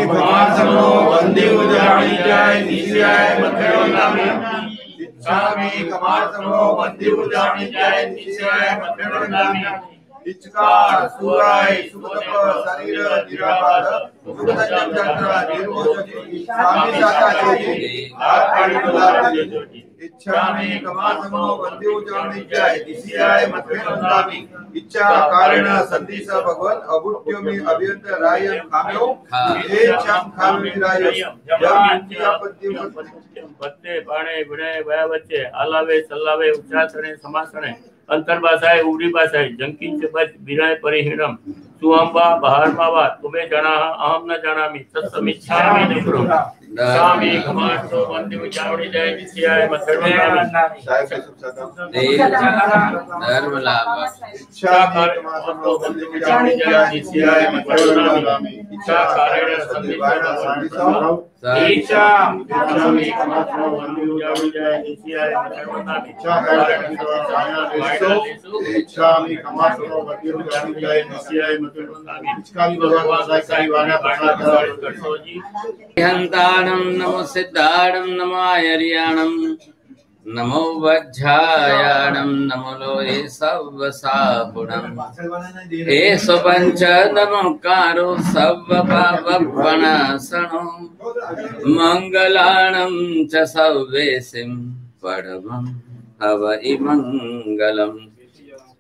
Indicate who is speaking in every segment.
Speaker 1: कमासनो वंदे उजाणी जाय निश्चय मध्यवनामी इच्छामि कमासनो वंदे उजाणी जाय निश्चय मध्यवनामी इच्छकार सुराय सुखतप शरीर निराबाध सुखदंजन चंद्र निर्मोचति स्वामी साता चेति आत्मानि बुलाते इच्छामि कमासनो वंदे उजाणी जाय निश्चय मध्यवनामी इच्छा कारण संदेश भगवत अभुट्योमि अभियंत राय खाम्यो हे चम खामी राय जब इंद्रिया पद्य
Speaker 2: बत्ते पाणे गुणे भया बच्चे आलावे सल्लावे उच्चासने समासने अंतर्भाषाए उरी भाषाए जंकिंच बच विराय परिहीणम सुअंबा बहार बाबा तुम्हें जाना अहम न जानामि तत्समिच्छामि निपुरो स्वामी कमासो वंदे उजाणी जाय निश्चय मध्यवनामी
Speaker 3: धर्मलाभ
Speaker 1: इच्छा कमासनो वंदे उजाणी जाय निश्चय मध्यवनामी इच्छा कारण संदेश इच्छा इच्छामि कमासनो वंदे उजाणी जाय निश्चय मध्यवनामी इच्छा कारण इच्छामि कमासनो वंदे उजाणी जाय निश्चय मध्यवनामी इच्छामि भगवान साई वाणा प्रसाद करसोजी
Speaker 3: हंताणं नमो सिद्धाणं नमो आयर्याणं नमो वज्रायाणं नमो लोये सवसापुणं एष पंच नमोकारो सवपावपणासनो मंगलाणं च सव्वेसिं परमं हवै मंगलम्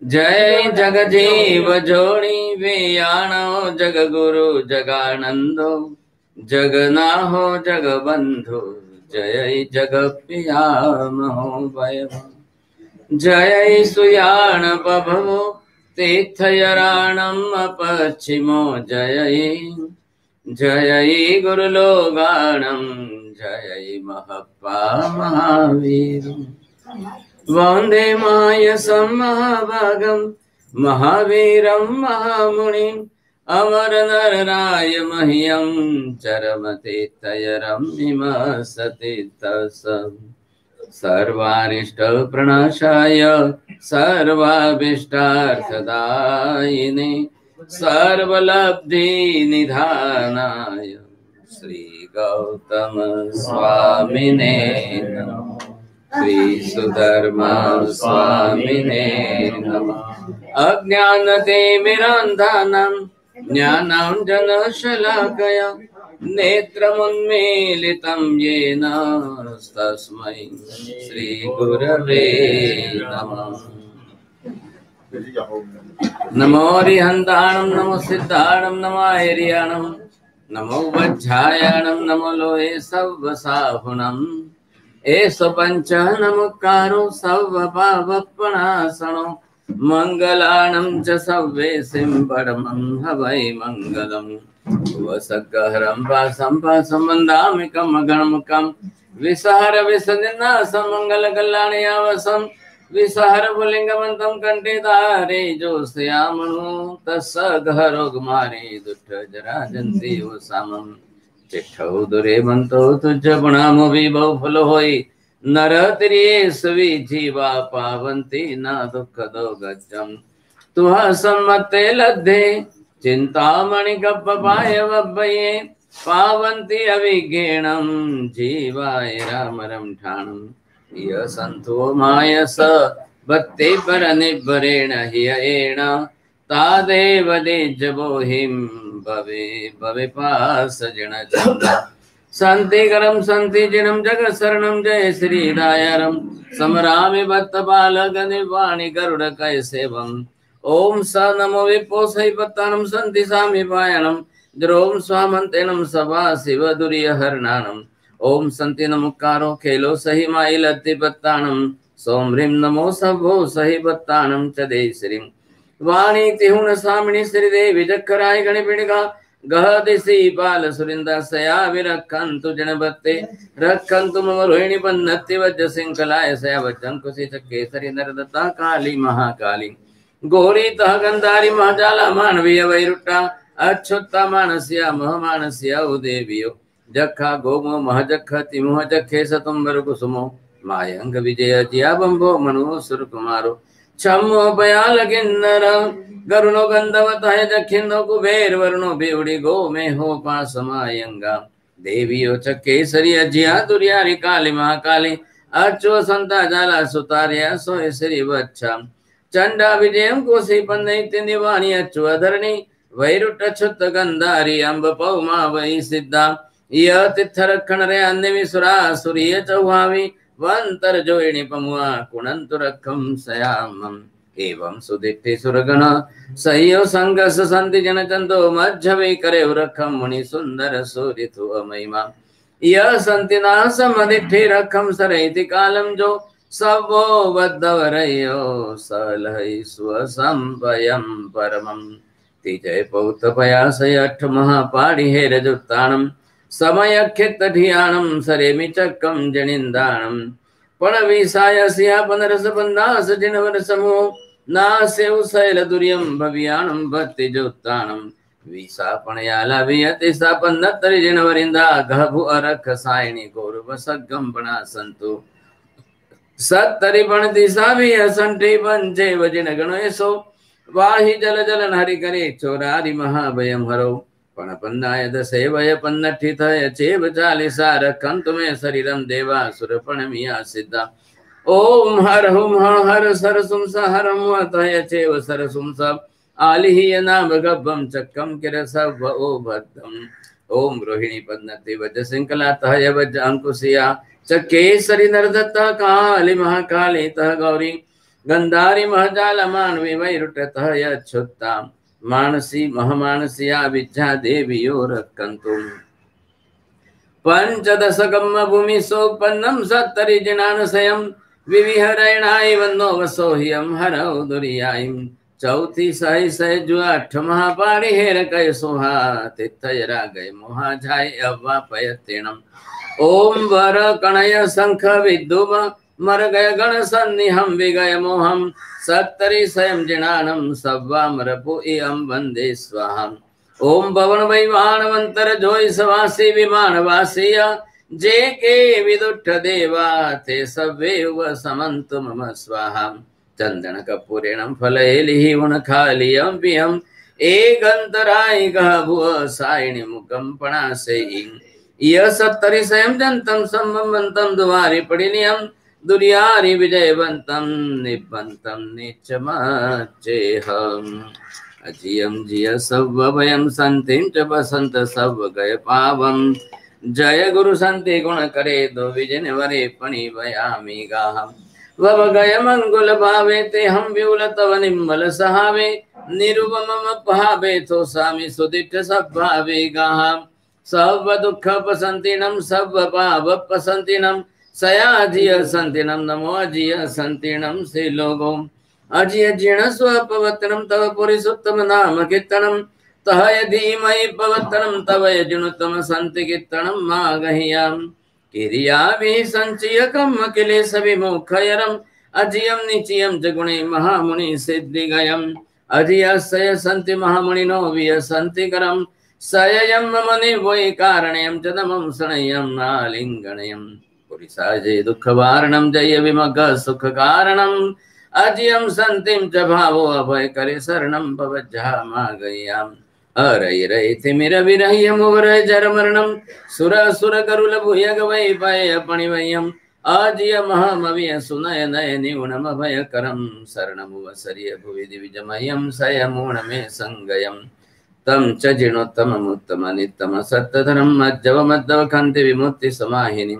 Speaker 3: जय जगजीव जोड़ी वेयाणो जगगुरु जगानंदो जगनाहो जगबंधु जय जगप्रियामहो वैभव जय सुयाण बभवो तीर्थयराणम् अपश्चिमो जय गुरुलोगाणम् जय महप्पा महावीर वंदे मायसं महाभागं महावीरं महामुनिम् अमर नरराय मह्यं चरमतीर्थयरं विमसति तस्सं सर्वानिष्ट प्रणाशाय सर्वाभीष्टार्थदायिने सर्वलब्धि निधानाय श्री गौतम स्वामिने नमः श्री सुधर्मा स्वामिने नमः अज्ञानतिमिरान्धानां ज्ञानाञ्जनशलाकया नेत्रमुन्मीलितं येन तस्मै श्रीगुरवे नमः नमो हरिहन्ताणं नमो सिद्धाणं नमो आयर्याणं नमो वज्रायाणं नमो लोये सवसाहुणम् एष पंच नमोकारो सवपावपणासनो मंगलाणं च सव्वेसिं परमं हवै मंगलम् वसगहरं वासं वन्दामि कमगणमुखं विसहर विसदिनासं मंगलकल्याणयावसं विसहर पुलिंगमन्तं कंठे धारे जोषयामनु तस्य गहरोगमारे दुष्ट जराजन्ति वसामम् चिट्ठौ दुरे बंतो तुझ गुणामो विभव फल होई नर तिरिये सवी जीवा पावंती न दुख दो गजम तुह सम्मते लद्धे चिंतामणि गप्प पाय वब्बये पावंती अविज्ञेणं जीवाय रामरम ठाणं य संतो मायस बत्ते पर निब्बरेण हियेण तादेव देजबोहिं भवे भवे पास जन संति करम संति जिनम जगत शरणम जय श्री दायरम समरामि भक्त बालक निर्वाणी गरुड़ कै सेवम ओम स नमो विपो सहि पत्तानम संति सामि पायनम द्रोम स्वामंतेनम सभा शिव दुर्य हरणानम ओम संति नमुकारो खेलो सहि माई लत्ति पत्तानम सोम ह्रीं नमो सभो सहि पत्तानम च दे श्रीं वाणी तिहुन सामिनी श्रीदेवी जखराय गणिपिणिका गह दिशि बाल सुरिंदा सया विरखंतु जनबत्ते रखंतु मम रोहिणी पन्नति वज्र सिंखलाय सया वज्रं कुशि केसरी नरदत्ता काली महाकाली गौरी तह गंधारी महाजाला मानवीय वैरुट्टा अच्युता मानस्या महमानस्या उदेवियो जखा गोमो महजख तिमुह जखे सतुंबर कुसुमो मायंग विजय जिया बंभो मनु सुर कुमारो छम्मो पयाल किन्नर गरुणो गंधवतः जखिन्नो कुबेर वर्णो बेउड़ी गो में हो पासमायंगा देवियो चकेसरी अजिया दुर्यारी काली महाकाली अच्चो संता जाला सुतारिया सोय श्री वच्छा चंडा विजयम कोसी पन्नैति निवाणी अच्चु अधरणी वैरुट छुत गंधारी अंब पौमा वै सिद्धा य तिथरखण रे अन्यवि सुरा सुरिय चौहावी वंतर जोइणी पमुआ कुणंतु रखम सयामम एवं सुदिट्ठि सुरगण सह्यो संगस संति जन चंदो मध्यवे करे रखम मुनि सुंदर सूरितु अमहिमा यह संति नासमदिट्ठि रखम सरैति कालम जो सबो बद्धवरयो सलहि स्वसंभयम परमम तिजय पौत पयासय अठ महापाणि हे रजुत्तानम समय खेत धियानम सरेमि चक्कम जनिंदानम पण विसाय सिया पनरस बंदास जिनवर समूह नासेव शैल दुर्यम भव्यानम भक्ति जोत्तानम विसा पणयाला वियति सा पन्नतरि जिनवरिंदा गभु अरख सायणी गौरव सगम बना संतु सत्तरि पण दिशा भी असंठी पंचे वजिन गणेशो वाहि जल जलन हरि करे चोरारि महाभयम हरो पण पन्नाय दसेवय पन्नठितय चेव चालिसा रखं तुम्हें शरीरम देवा सुरपण मिया सिद्धा ओम हर हुम हर सरसुम सहरम वतय चेव सरसुम सब आलिहि नाम गब्बम चक्कम किरसव ओ भद्दम ओम रोहिणी पन्नति वज सिंकला तय वज अंकुशिया चकेसरी नरदत्ता काली महाकाली तह गौरी गंधारी महजाल मानवी वैरुटतः यच्छुत्ता मानसी महमानसिया विद्या देवियो रक्कन्तु पंचदशकम भूमि सोपन्नम सत्तरि जिनानसयम विविहरणाय वन्नो वसोह्यम हरौ दुर्यायम चौथी सही सह जो अठ महापाणि हेर कय सोहा तिथय रागय मोहा जाय अव्वा पयतेणम ओम वर कणय शंख विद्युम मर गय गण सन्निहम विगय मोहम सत्तरि स्वयं जिनानम सव्वामर पुयम वंदे स्वाहम ओम भवन वैवाणवंतर जोय सवासी विमान वासिया जे के विदुष्ट देवा ते सवेव समन्तु मम स्वाहा चंदन कपूरेणम फलैलिहि उन खालियम पियम एकंतराय गभुव सायिणी मुकम पणासे य सत्तरि स्वयं जंतम संबंतम दुवारि पडिनियम दुर्यारि विजयवंतम निबंतम निचमचेहम अजियम जिय सव्वयम संतिम च बसंत सव गय पावम जय गुरु संति गुण करे दो विजन वरे पणि वयामि गाहम वव गय मंगल भावे ते हम व्यूल तव निम्मल सहावे निरुपम भावे तो सामि सुदिठ सब भावे गाहम सब दुख पसंतिनम सब पाप पसंतिनम सया जिय संतिनम नमो अजिय संतिनम से लोगो अजिय जीर्ण स्वपवत्तनम तव पुरुषोत्तम नाम कीर्तनम तह धीमहि पवत्तनम तव यजुनुत्तम संति कीर्तनम मागह्याम किरियाभिः संचयकम अखिलेश विमुखयरम अजियम निचियम जगुणे महामुनि सिद्धिगयम अजियस्य संति महामुनिनो वियसन्ति करम सययम मनि वै कारणयम च नमं शरणयम आलिंगणयम पुरिसाजय दुख वारणम जय विमग सुख कारणम अजियम संतिम च भावो अभय करे शरणम भवज्जामागयाम अरय रय तिमिर विरह्य मुवरय जर मरणम सुर सुर करुल भूयग वै पाय पणिवयम अजिय महमविय सुनय नय निउणम अभय करम शरणम वसरिय भुवि दिविजमयम सयमूण मे संगयम तम च जिणोत्तम उत्तम नित्तम सत्तधरम मज्जव मद्दव कांति विमुक्ति समाहिनी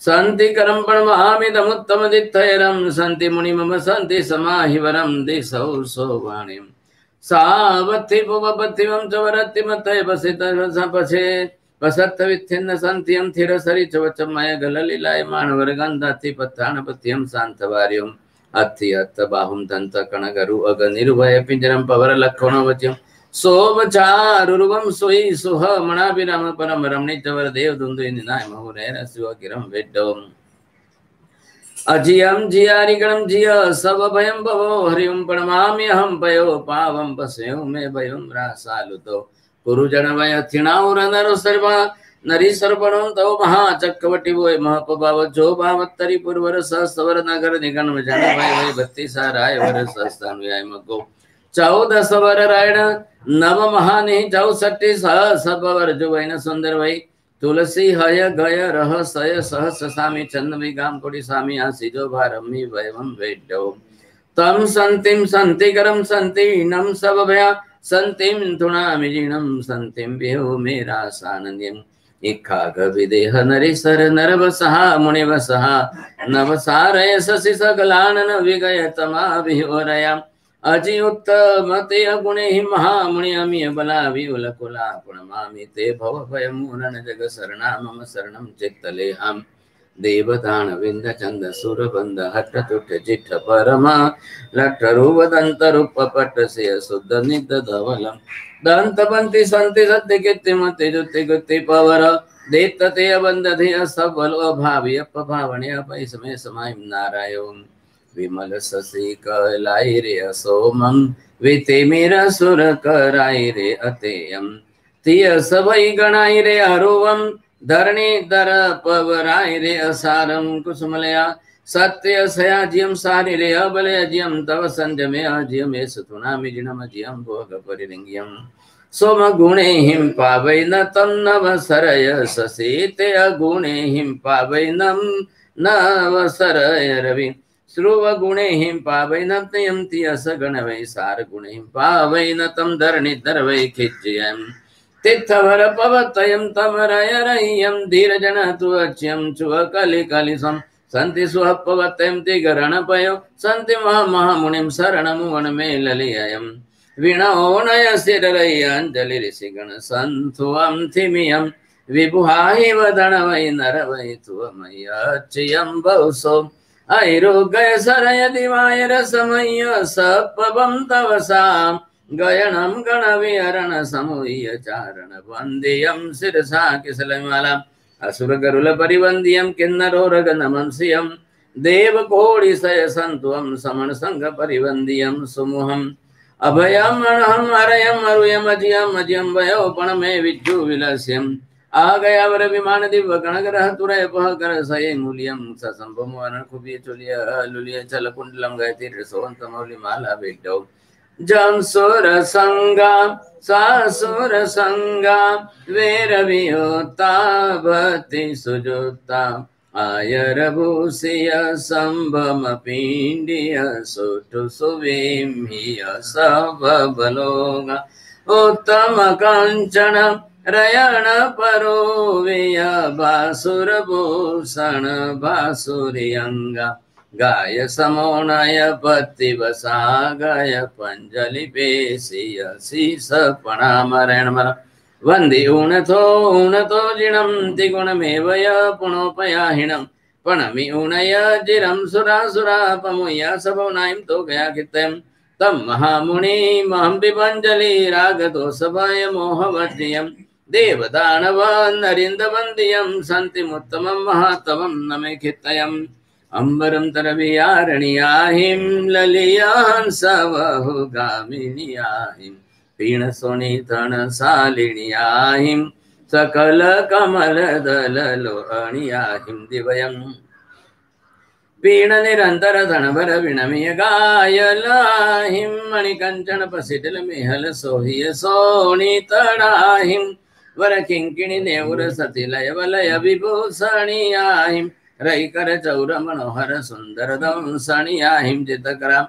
Speaker 3: संति करम प्रणमामिदमुत्तम दित्तयरम संति मुनि मम संति समाहिवरम दिसौ सोवाणिम सावत्ति पुवपत्तिवं च वरत्ति मत्तय बसित सपछे वसत्त विच्छिन्न संतियं थिर सरि चवचमय गललीलाय मानवर गंधाति पत्तानपत्यं शांतवार्यम अत्ति अत्त बाहुं दंत कणगरु अग निर्भय पिंजरम पवर लक्षणवच्यम सोमचारुरुवम सोई सुह मणाभिराम परम रमणी चवर देव दुंदु निनाय महुरेर शिव किरम वेड्डम अजियम जियारि गणम जिय सब भयम भवो हरिओम प्रणमामि अहम पयो पावम पस्यो मे भयम रासालुतो कुरु जन वय थिणाउर नरो सर्वा नरीश्वरपणं तव महाचक्रवटी वो महपभाव जो भावत्तरी पुरवर सहस्वर नगर निगम जन भय भय भक्ति साराय वर सहस्थान व्याय मगो 14 वर रायण नव महानि 64 सहस भवर जो वैन सुंदर वै तुलसी हय गय रह सय सहस सामी चंदमी गाम कोടി सामी आसी जो भारमी वैवम वेड्डो तम संतिम संतिकरम संतीनम सब भया संतिम तुणामि जीणम संतिम विहो मेरा सानंद्यम इक्खाग विदेह नरेश्वर नरवसहा मुनिवसहा नवसारय शशि सकलानन विगय तमाभिहोरया अजि उत्तमते गुणे महामुनि अमिय बला विउल कुला पुणमामि ते भव भय मूलन जग शरणा मम शरणं चित्तलेहम् देवदान विंद चंद सुरबंद हट तुट जिठ परमा लट रूपदंत रूप पट से शुद्ध निद धवलम दंत बंति संति सत्य कीर्ति मति जुति गुति पवर देत ते बंद धिय सबल अभावी अपभावने अपैसमे समाय नारायण विमल शशि कलाई रे असोमं विते मेरा सुर कराई रे अतेयम तिय सभई गणाई रे अरुवम धरणी दर पवराय रे असारम कुसुमलया सत्य सया जियम सारि रे अबलय जियम तव संजमे अजियम सुतुनामि जिनम जियम भोग परिलिंगियम सोम गुणे हिम पावै न तम नव सरय ससीते अगुणे हिम पावै नव सरय रवि श्रुव गुणे हिम पावै न तयम तियस गण वै सार गुणे हिम पावै न तम धरणी दर वै खिच्यम तिथवर पवतयम तमरय रह्यम धीरजन तुच्यम चुव कलि कलिसम संति सुह पवतयम तिगरण पयो संति महामुनिम शरणम वन में ललिययम वीणोनय सिररय अंजलि ऋषिगण संथुअम थिमियम विभुहाहि वदन वै नर वै तुमयच्यम बहुसो ऐरोगय सरय दिवाय रसमय सपवम तवसा गयनम गण विहरण समूह्य चारण वंद्यम शिरसा किसलमाला असुर गरुल परिवंद्यम किन्नरोरग नमंसियम देव कोटि सय संतुम समन संग परिवंद्यम सुमुहम अभयम अणहम अरयम अरुयम अजियम अजियम भयो पण में विज्जु विलस्यम आ गया वर विमान दिव्य गण ग्रह तुरय पह कर सये मूल्यम ससंभम वन खुबिय चुलिय लुलिय चल कुंडलम गायत्री सोवंत मौलि माला वेड्डो जम सुर संगा सासुर संगा वेर विहोता भक्ति सुजुता आयर भूषिय संभम पिंडिय सुटु सुविम्हिय सब बलोगा उत्तम कंचन रयण परोविय बासुर भूषण बासुरियंगा गाय समोनय पति बसा गाय पंजलि पेशिय शीस पणामरण मर वंदे ऊणतो जिणम तिगुणमेवय पुणोपयाहिणम पणमि ऊणय जिरम सुरासुरा पमुया सबोनायम तो गया कितम तम महामुनि महं विपंजलि रागतो सभाय मोहवर्जियम देवदानव नरिंद वंदियम संतिमुत्तमं महातवं नमे खितयम अंबरम तरवियारणियाहिम ललियां सवहु गामिनियाहिम पीण सोनी तण सालिनियाहिम सकल कमल दललो अणियाहिम दिवयम पीण निरंतर धनभर विणमिय गायलाहिम मणिकंचन पसिटल मेहल सोहिय सोनी तड़ाहिम वर किंकिणी नेउर सतिलय वलय विभूषणियाहिम रईकर चौर मनोहर सुंदर दंसणियाहिम जितकरा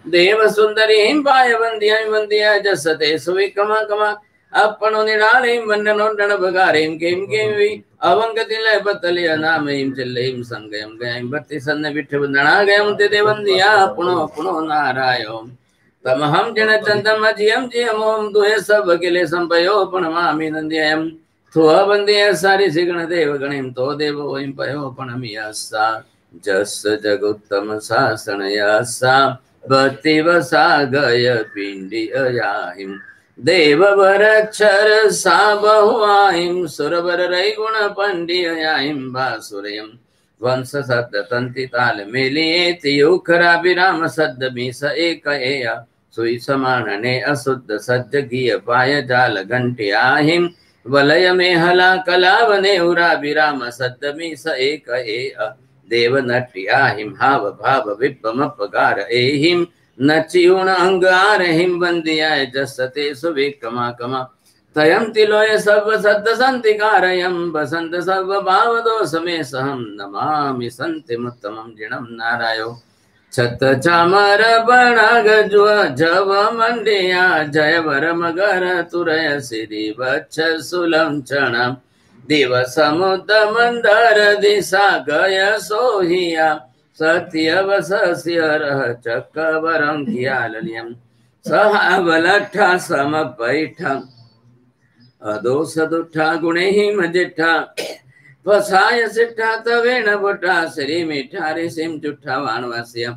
Speaker 3: देव सुंदरी हिम पाय वंदिया वंदिया जसते सुविकमा कमा अपनो निराले वंदनो रण बगारेम केम केवी अवंगतिलय बतलिय नामहिम चिल्लहिम संगयम गयम भक्ति सन्न विठ वंदना गयम ते वंदिया अपनो अपनो नारायो तमहम जन चंदम जियम जियमोम दुहे सब किले संपयो पणमामि नंदियम थुआ बंदिय सारी सिगण देव गणिम तो देव ओइम पयो पणमियसा जस जगुत्तम शासन यासा भक्ति वसा गय पिंडी अयाहिम देव वरक्षर सा बहुआहिम सुरवर रई गुण पंडी अयाहिम बासुरयम वंश सद्द तंति ताल मेलिए तियुखरा विराम सद्द मीस एक एया सुई समान ने अशुद्ध सज्ज गिय पाय जाल घंटियाहिम वलय में हला कलावने उरा विराम सद्दमी स एक देव नट्या हिम हाव भाव विपम पगार एहिम नचियुण अंग आरहिम बंदियाय जसते सुविक्रमा कमा तयम तिलोय सर्व सद्द संतिकारयम बसंत सर्व भाव दोष में सहम नमामि संतिमुत्तमं जिणम नारायो छत चामर बणाग जव मंडिया जय वर मगर तुरय श्री वच्छ सुलम चण दिव समुद्र मंदर दिशा गय सोहिया सत्य वसस्य रह चक्रवरं कियालनियम सहावलठा समपैठा अदोसदुठा गुणेहि मजिठा वसाय सिठा तवेण बुठा श्री मिठा ऋषिम जुठा वाणवास्यम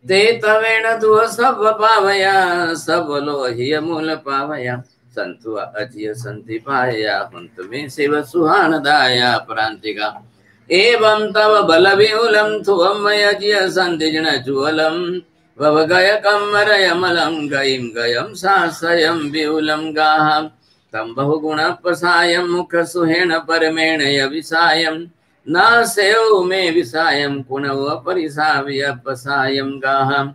Speaker 3: ते तवेण तु सब पावया सब लोहिय मूल पावया संतु अजिय संति पाया हुंत में शिव सुहान दाया प्रांतिका एवं तव बल विहुलम तुम अजिय संति जन जुवलम वव गय कमर यमलम गयिम गयम सासयम विहुलम गाहम तम बहुगुण पसायम मुख सुहेण परमेण यविसायम न सेव में विसायम कुणव परिसाव्य पसायम गाहम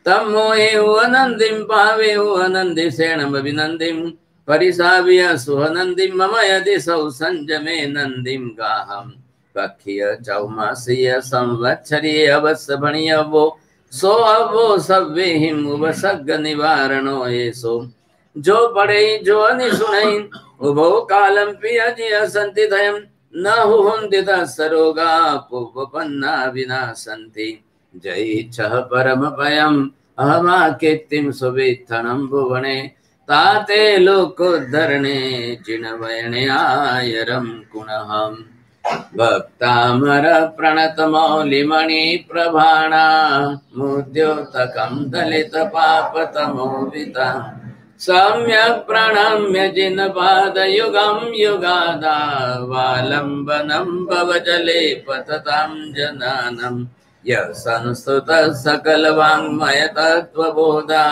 Speaker 3: तम मोहे अनंदिम पावे अनंदिसेण अभिनंदिम परिसाव्य सुहनंदिम मम यदि सौ संजमे नंदिम गाहम पक्षिय चौमासीय संवत्सरीय अवश्य भणिय वो सो अवो सव्वे हिम उपसर्ग निवारणो ये सो जो पढ़े जो अनि सुनई उभो कालम पिया जिया संति धयम न हुंति तसरोगा पुपन्ना विनाशन्ति जय छह परम पयम अहमा कीर्तिम सुवित्थनम भुवने ताते लोकोद्धरणे जिनवयने आयरम कुणहम भक्तामर प्रणत मौलिमणि प्रभाणा मुद्योतकं दलित पापतमोविता सम्यक् प्रणम्य जिनपाद युगं युगादावालम्बनं भवजले पततां जनानं यः संस्तुतः सकलवाङ्मय तत्त्वबोधा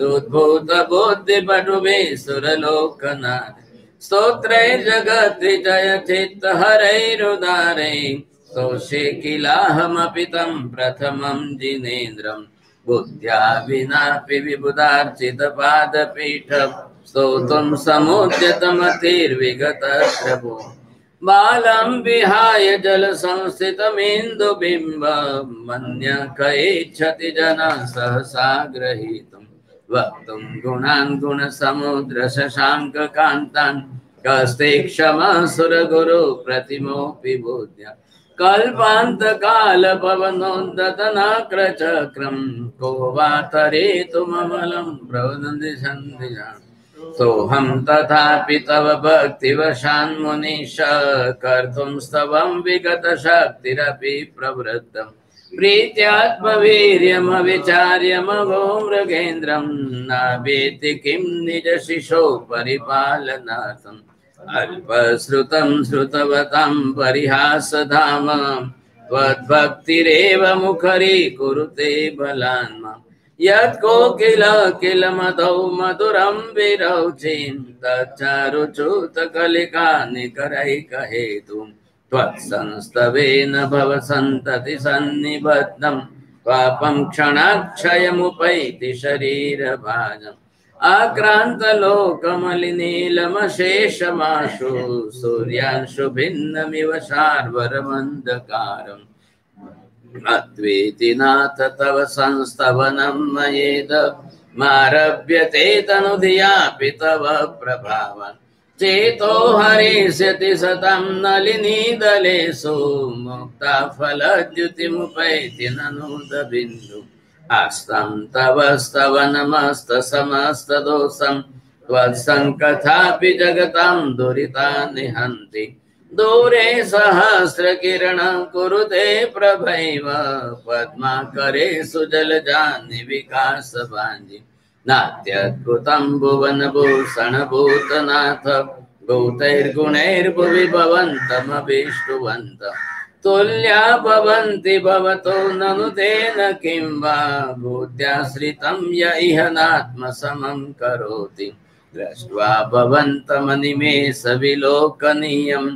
Speaker 3: दुद्भूत बुद्धिपटुभिः सुरलोकनाथ स्तोत्रै जगति जयचित्त हरैरुदारैः स्तोषे किलाहमपि तं प्रथमं जिनेन्द्रम् बुद्ध्या विनापि विबुधार्चित पादपीठ स्तोतुं समुद्यतमतिर्विगत प्रभो बालं विहाय जल संस्थितमिन्दुबिम्ब मन्य कैच्छति जना सहसा ग्रहीतुं वक्तुं गुणान् गुणसमुद्र शशाङ्क कान्तान् कस्ते क्षमा सुरगुरु प्रतिमोऽपि बोध्य कल्पांत काल पवनोन्दतनाक्र चक्रम को वातरेतु ममलं प्रवदन्ति सन्धिजा सोऽहं तथापि तव भक्तिवशान् मुनीश कर्तुं स्तवं विगत शक्तिरपि प्रवृत्तम् प्रीत्यात्मवीर्यमविचार्यमभो मृगेन्द्रं नावेति किं निज शिशो परिपालनार्थम् अल्पश्रुतं श्रुतवतं परिहासधाम त्वद्भक्तिरेव मुखरी कुरुते बलान्मा यत्कोकिल किल मधौ मधुरं विरौचिं तच्चारुच्युतकलिका निकरैकहेतुं त्वत्संस्तवेन भव सन्तति सन्निबद्धं पापं क्षणाक्षयमुपैति शरीरभाजम् आक्रांत लोकमलिनीलमशेषमाशु सूर्यांशु भिन्नमिव शार्वरमन्धकारम् अद्वेति नाथ तव संस्तवनं मयेद मारभ्यते तनुधियापि तव प्रभावम् चेतो हरिष्यति सतं नलिनीदलेषु मुक्ता फलद्युतिमुपैति ननुदबिन्दु आस्तं तव स्तवनमस्त समस्त दोषं त्वत्सङ्कथापि जगतां दुरितानि हन्ति दूरे सहस्रकिरणं कुरुते प्रभैव पद्माकरेषु जलजानि विकासवाञ्जी नात्यद्भुतं भुवनभूषणभूतनाथ भूतैर्गुणैर्भुवि भवन्तमभीष्टुवन्तम् तुल्या भवन्ति भवतो ननु तेन किं वा भूत्याश्रितं य इह नात्मसमं करोति दृष्ट्वा भवन्तमनिमेष विलोकनीयम्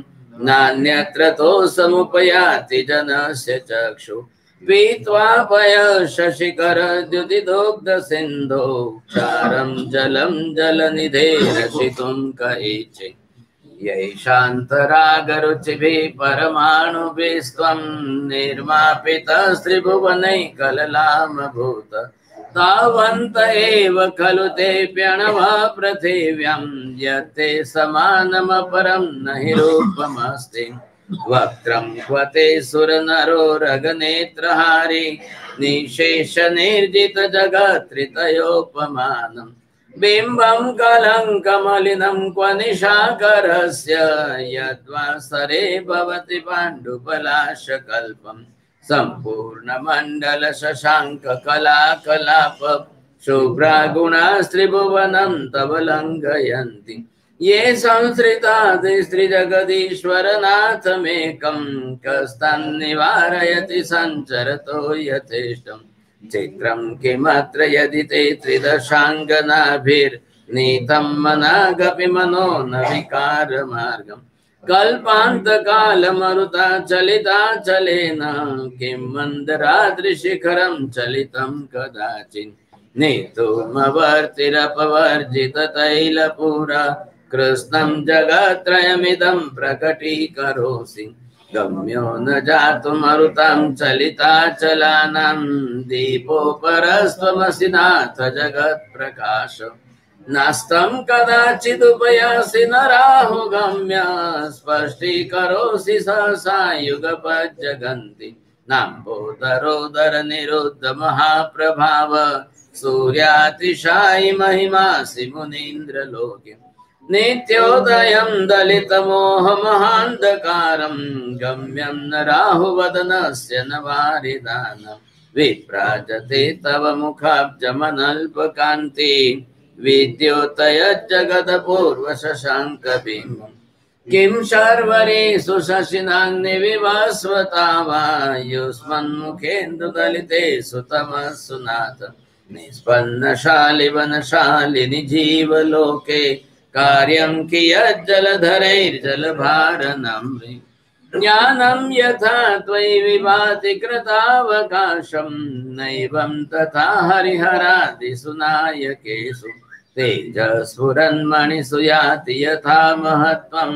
Speaker 3: नान्यत्र तोषमुपयाति जनस्य चक्षु पीत्वा पयशशिखरद्युतिदुग्धसिन्धौ क्षारं जलं जलनिधेरसितुं कहीचे यैषान्तरागरुचिभिः परमाणुभिस्त्वं निर्मापितस्त्रिभुवनैकललामभूत तावन्त एव खलु ते प्रणवः पृथिव्यां यत्ते समानमपरं न हि रूपमस्ति वक्त्रं क्वते सुरनरो रगनेत्रहारी निशेषनिर्जितजगत्त्रितयोपमानम् बिम्बं कलङ्कमलिनं क्व निशाकरस्य यद्वासरे भवति पाण्डुपलाशकल्पम् सम्पूर्णमण्डलशशाङ्ककलाकलाप शुभ्रागुणास्त्रिभुवनं तव लङ्घयन्ति ये संसृतादिस्त्रिजगदीश्वरनाथमेकं कस्तन्निवारयति सञ्चरतो यथेष्टम् चित्रं किमत्र यदि ते त्रिदशाङ्गनाभिर्नीतं मनागपि मनो न विकारमार्गम् कल्पान्तकालमरुता चलिताचलेन किं मन्दराद्रिशिखरं चलितं कदाचित् नेतुमवर्तिरपवर्जिततैलपुरा कृष्णं जगत्त्रयमिदं प्रकटीकरोसि गम्यो न जातुमरुतां चलिताचलानां दीपोपरस्त्वमसि नाथ जगत्प्रकाश नास्तं कदाचिदुपयासि न राहुगम्य स्पष्टीकरोसि सहसा युगपज्जगन्ति नाम्बोदरोदर निरुद्ध महाप्रभाव सूर्यातिशायि महिमासि मुनीन्द्रलोके नित्योदयं दलितमोहमहान्धकारं गम्यं न राहुवदनस्य न वारिदानं विभ्राजते तव मुखाब्जमनल्पकान्ति विद्योतयज्जगदपूर्वशशाङ्कबिम्बम् किं शर्वरेषु शशिनान्निविवस्वता वा युष्मन्मुखेन्दुदलितेषु तमस्सु नाथ निष्पन्नशालिवनशालिनि जीवलोके कार्यं कियज्जलधरैर्जलभारनम्रि ज्ञानं यथा त्वयि विभाति कृतावकाशं नैवं तथा हरिहरादिषु नायकेषु तेजस्फुरन्मणिषु याति यथा महत्त्वं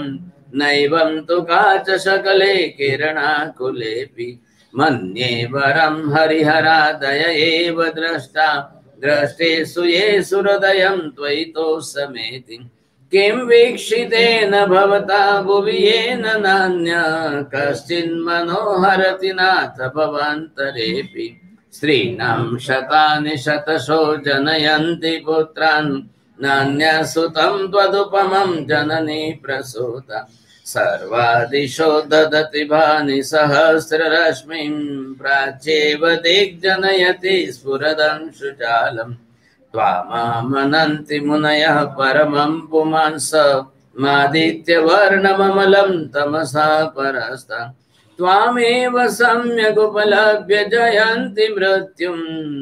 Speaker 3: नैवं तु काचशकले किरणाकुलेऽपि मन्ये वरं हरिहरादय एव द्रष्टा द्रष्टेषु येषु हृदयं त्वयि तोषमेति किं वीक्षितेन भवता भुवि येन नान्यः कश्चिन्मनोहरति नाथ भवान्तरेऽपि स्त्रीणां शतानि शतशो जनयन्ति पुत्रान् नान्यः सुतं त्वदुपमं जननी प्रसूता सर्वादिशो ददति भानि सहस्ररश्मिं प्राच्येव दिग्जनयति स्फुरदंशुजालम् त्वामामनन्ति मुनयः परमं पुमांस मादित्यवर्णममलं तमसा परस्ता त्वामेव सम्यगुपलभ्य जयन्ति मृत्युं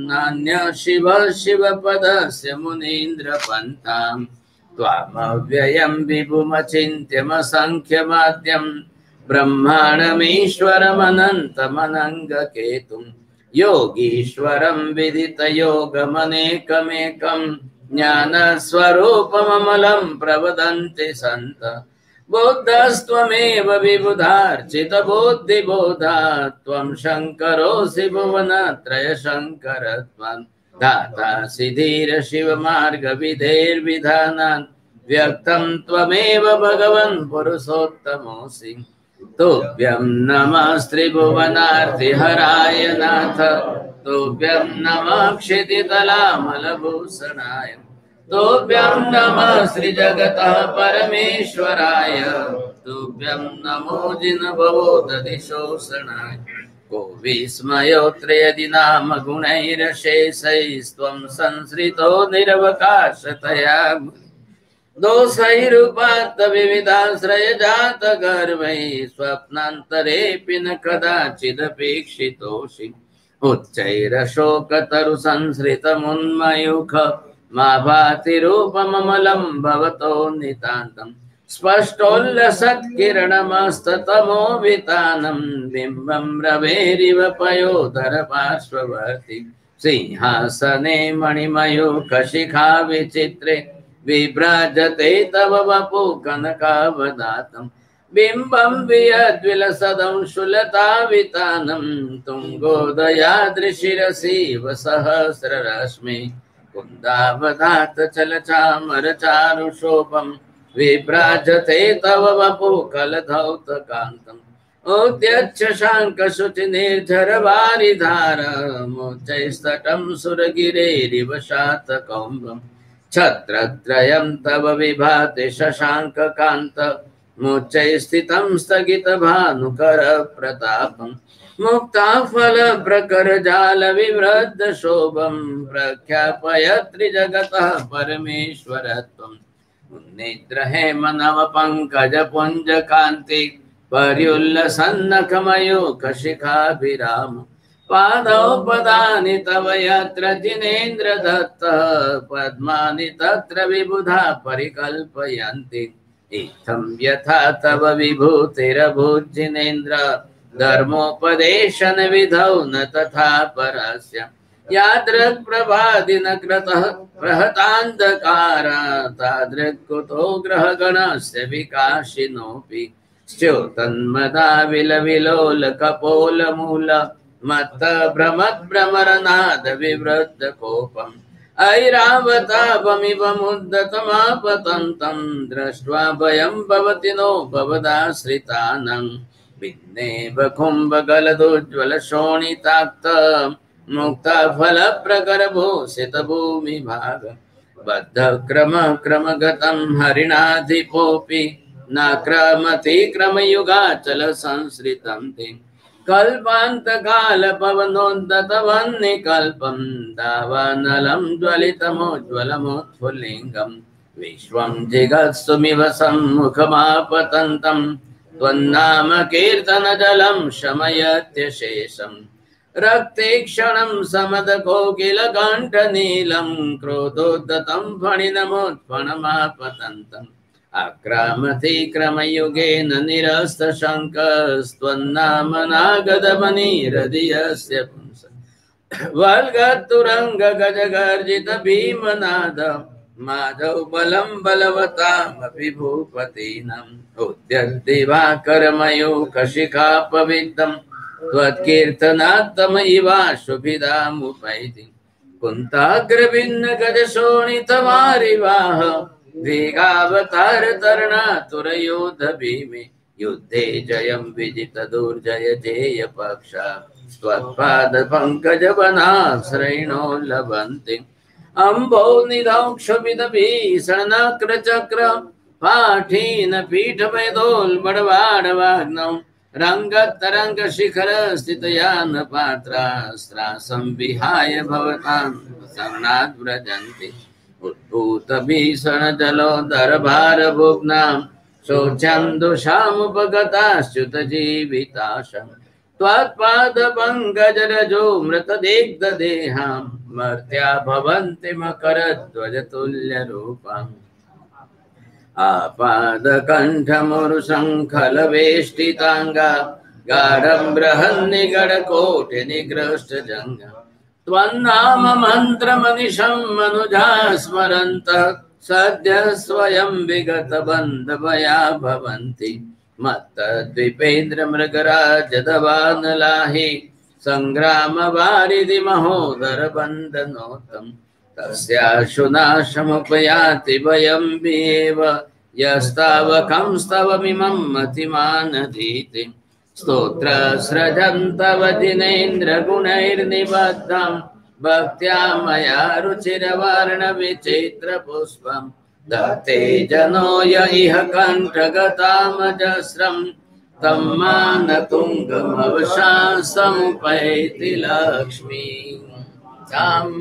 Speaker 3: नान्यः शिवः शिवपदस्य मुनीन्द्रपन्थां त्वामव्ययं विभुमचिन्त्यमसङ्ख्यमाद्यं ब्रह्माणमीश्वरमनन्तमनङ्गकेतुम् योगीश्वरं विदितयोगमनेकमेकं ज्ञानस्वरूपममलं प्रवदन्ति सन्त बुद्धस्त्वमेव विबुधार्चितबुद्धिबोधा त्वं शङ्करोऽसि भुवनत्रयशङ्करत्वं दातासि धीरशिवमार्गविधेर्विधानान् व्यक्तं त्वमेव भगवन् पुरुषोत्तमोऽसि तुभ्यं नमः त्रिभुवनार्तिहराय नाथ तुभ्यं नमः क्षितितलामलभूषणाय तुभ्यं नमः श्रीजगतः परमेश्वराय तुभ्यं नमो जिनभवोदधिशोषणाय को विस्मयोऽत्र यदि नाम गुणैरशेषैस्त्वं संसृतो निरवकाशतया दोषैरुपात्त विविधाश्रयजात गर्वैः स्वप्नान्तरेऽपि न कदाचिदपेक्षितोषि उच्चैरशोकतरु संसृतमुन्मयूख मा भाति रूपममलं भवतो नितान्तम् स्पष्टोल्लसत्किरणमस्ततमो वितानं बिम्बं रवेरिव पयोधर पार्श्ववर्ति सिंहासने मणिमयो कशिखा विचित्रे विभ्राजते तव वपु कनकावदातम् बिम्बं वियद्विलसदं शुलतावितानं तुङ्गोदयाद्रिशिरसीव सहस्ररश्मि कुन्दावदात चलचामरचारुशोभम् विभ्राजते तव वपु कलधौतकान्तम् उद्यच्छ शाङ्कशुचिनिर्झरवारिधार मोच्चैस्तटं सुरगिरेरिव शातकौम्बम् छत्रत्रयं तव विभाति शशाङ्ककान्त मोच्चैस्थितं स्थगितभानुकर प्रतापम् मुक्ताफलप्रकरजालविवृद्धशोभं प्रख्यापय त्रिजगतः परमेश्वरत्वम् निद्रहेमनवपङ्कजपुञ्जकान्ति पर्युल्लसन्नखमयूखशिखाभिराम पादौ पदानि तव यत्र जिनेन्द्रदत्तः पद्मानि तत्र विबुधा परिकल्पयन्ति इत्थं यथा तव विभूतिरभूज्जिनेन्द्र धर्मोपदेशन विधौ न तथा परस्य यादृक् प्रभादिन क्रतः प्रहतान्धकार तादृक् कुतो ग्रहगणस्य विकाशिनोऽपि स्योतन्मदा विलविलोल कपोलमूल मत्त भ्रमद्भ्रमरनाद विवृद्ध कोपम् ऐरावतापमिव मुद्दतमापतन्तं दृष्ट्वा भयं भवति नो भवदाश्रितानां भिन्नेव कुम्भगलदुज्ज्वल शोणिताक्त मुक्ता फल प्रकर भूषित भूमि भाग बद्ध क्रम क्रमगतं हरिणाधिपोऽपि न क्रमति क्रमयुगाचल संसृतं ते कल्पान्त काल पवनोद्दत वह्निकल्पं दावानलं ज्वलितमोज्ज्वलमोत्फुल्लिङ्गं विश्वं जिगत्सुमिव सम्मुखमापतन्तं त्वन्नाम कीर्तनजलं शमयत्यशेषम् रक्तेक्षणं समदकोकिलकण्ठनीलं क्रोधोद्धतं फणिनमोत्फणमापतन्तम् आक्रामतिक्रमयुगेन निरस्तशङ्कस्त्वन्नामनागदमनिहृदयस्य पुंस वल्गतुरङ्गगजगर्जित भीमनाद माधव बलं बलवतामपि भूपतीनाम् उद्यद्दिवाकरमयूखशिखापविद्धम् त्वत्कीर्तनात्तमयिवाशुभिदामुपैति कुन्ताग्रभिन्न गजशोणितवारिवाह वेगावतार तरुणातुरयोध भीमे युद्धे जयं विजित दुर्जय जेय पक्षा त्वत्पाद पंकज वनाश्रयिणो लभन्ते अम्भो निधौ क्षुभिद भीषणक्र चक्र पाठीन पीठभेदोल बड़वाड़वाग्नौ रंगतरंग शिखर स्थितयान पात्रास्त्रासं विहाय भवतां शरणाद् व्रजन्ति उद्भूत भीषण जलोदर भार भुग्नां शोचन्दुषामुपगताश्च्युत जीविताशं त्वत्पाद पंकज रजो मृतदिग्ध देहां मर्त्या भवन्ति मकरध्वज तुल्य रूपाम् आपादकण्ठमुरुशङ्खल वेष्टिताङ्गा गाढं बृहन्निगडकोटि निगृष्टजङ्ग त्वन्नाम मन्त्रमनिशं मनुजा स्मरन्तः सद्य स्वयं विगत बन्धभया भवन्ति मत्तद्विपेन्द्र मृगराज दवानलाहि संग्राम वारिधि महोदर बन्धनोत्तम तस्याशुनाशमुपयाति भयं विएव यस्तावकं स्तवमिमं मतिमानधीति स्तोत्र सृजं तव जिनेन्द्र गुणैर्निबद्धं भक्त्या मया रुचिरवर्ण विचित्र पुष्पं दत्ते जनो य इह कण्ठगतामजस्रं तं मानतुङ्गमवशासमुपैति लक्ष्मी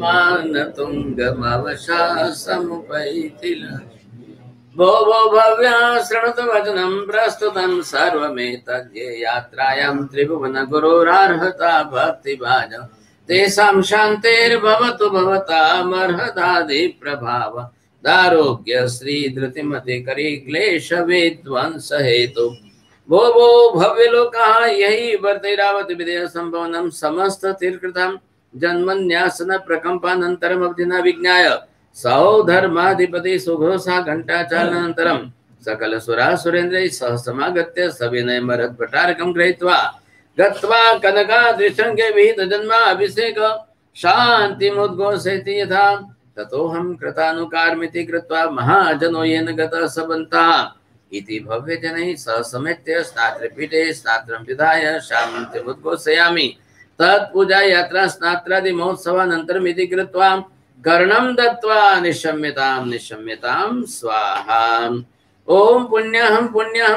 Speaker 3: मानतुङ्गमवशासमुपैति लक्ष्मी भो भो भव्या शृणुत वचनं प्रस्तुतं सर्वमेतद्ये यात्रायां त्रिभुवन गुरोरार्हता भक्तिभाज तेषां शान्तिर्भवतु भवतामर्हदादि प्रभाव दारोग्य श्री धृतिमति करी क्लेश विध्वंस हेतु भो भो भव्य लोका यही वर्तिरावत विदेह संभवनम समस्त तीर्थकृतं जन्मन्यासन प्रकंपानंतरम अवधिना विज्ञाय सौधर्माधिपति सुघोषा घंटाचालनंतरम सकल सुरा सुरेन्द्र सह समागत्य सविनय मरद भटारकं गृहीत्वा गत्वा कनकादृशंगे विहित जन्मा अभिषेक शान्तिमुद्घोषयति यथा ततोऽहं कृतानुकारमिति कृत्वा महाजनो येन गतः सबन्तः इति भव्यजनैः सह समेत्य स्नात्रपीठे स्नात्रं विधाय शान्तिमुद्घोषयामि तत्पूजा यात्रा स्नात्रादि महोत्सवानन्तरमिति कृत्वा कर्णं दत्त्वा निशम्यतां स्वाहा ओम पुण्यहं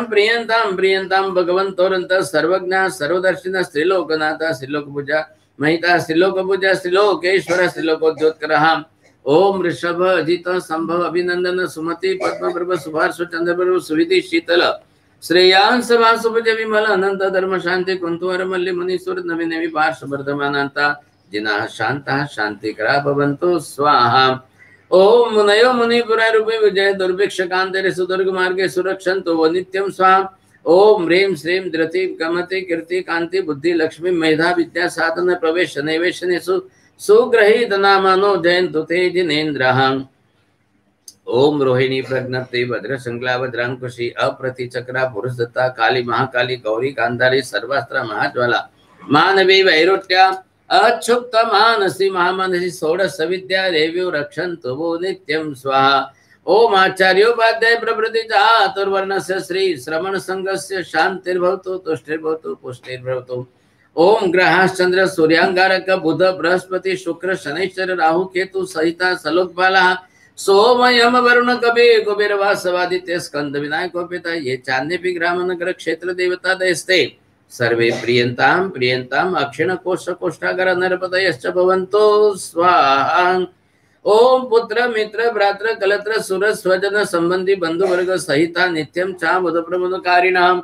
Speaker 3: प्रियंतां भगवन्तोरंत सर्वज्ञ सर्वदर्शिन श्रीलोकनाथ श्रीलोक पूजा महिता श्रीलोक पूजा श्रीलोकेश्वर श्रीलोकोद्योतकरः ओम ऋषभ अजित संभव अभिनंदन सुमति पद्मप्रभ सुभार्श चंद्रप्रभ सुविधि शीतल श्रेयांस वासुभज विमल अनंत धर्म शांति कुंतुवर मल्लि मुनीश्वर नवीन पार्श्व वर्धमानांता जिनाः शांताः शांतिकरा भवन्तु स्वाहा ओम मुनयो मुनिपुराय रूपे विजय दुर्भिक्ष कांतेरे सुदुर्ग मार्गे सुरक्षन्तु वो नित्यं स्वाहा ओम ह्रीं श्रीं धृति गमति कीर्ति कांति बुद्धि लक्ष्मी मेधा विद्या साधन प्रवेश नैवेशनेषु सुग्रहीत नामानो जयन्तु ते जिनेन्द्रः ओम रोहिणी प्रज्ञप्ति भद्र संकला भद्रांकुशी अप्रतिचक्रा पुरुषदत्ता काली महाकाली गौरी गांधारी सर्वास्त्र महाज्वाला मानवी वैरोट्या अक्षुप्त मानसी महामानसी षोडश विद्या देव्यो रक्षन्तु वो नित्यं स्वाहा ओम आचार्योपाध्याय प्रभृति चातुर्वर्णस्य श्री श्रवण संघस्य शांतिर्भवतु तुष्टिर्भवतु पुष्टिर्भवतु ओम ग्रहाश्चंद्र सूर्यांगारक बुध बृहस्पति शुक्र शनैश्चर राहु केतु सहिता सलोकपालः सोम यम वरुण कवि कुबेर वासवादित्य स्कंद विनायकोपेता ये चांदीपि ग्राम नगर क्षेत्र देवता दयस्ते सर्वे प्रियंताम अक्षिण कोश कोष्ठागर नरपतयश्च भवन्तो स्वाहा ओम पुत्र मित्र भ्रात्र कलत्र सुर स्वजन संबंधी बंधु वर्ग सहिता नित्यं चा बुध प्रबोधकारिणाम्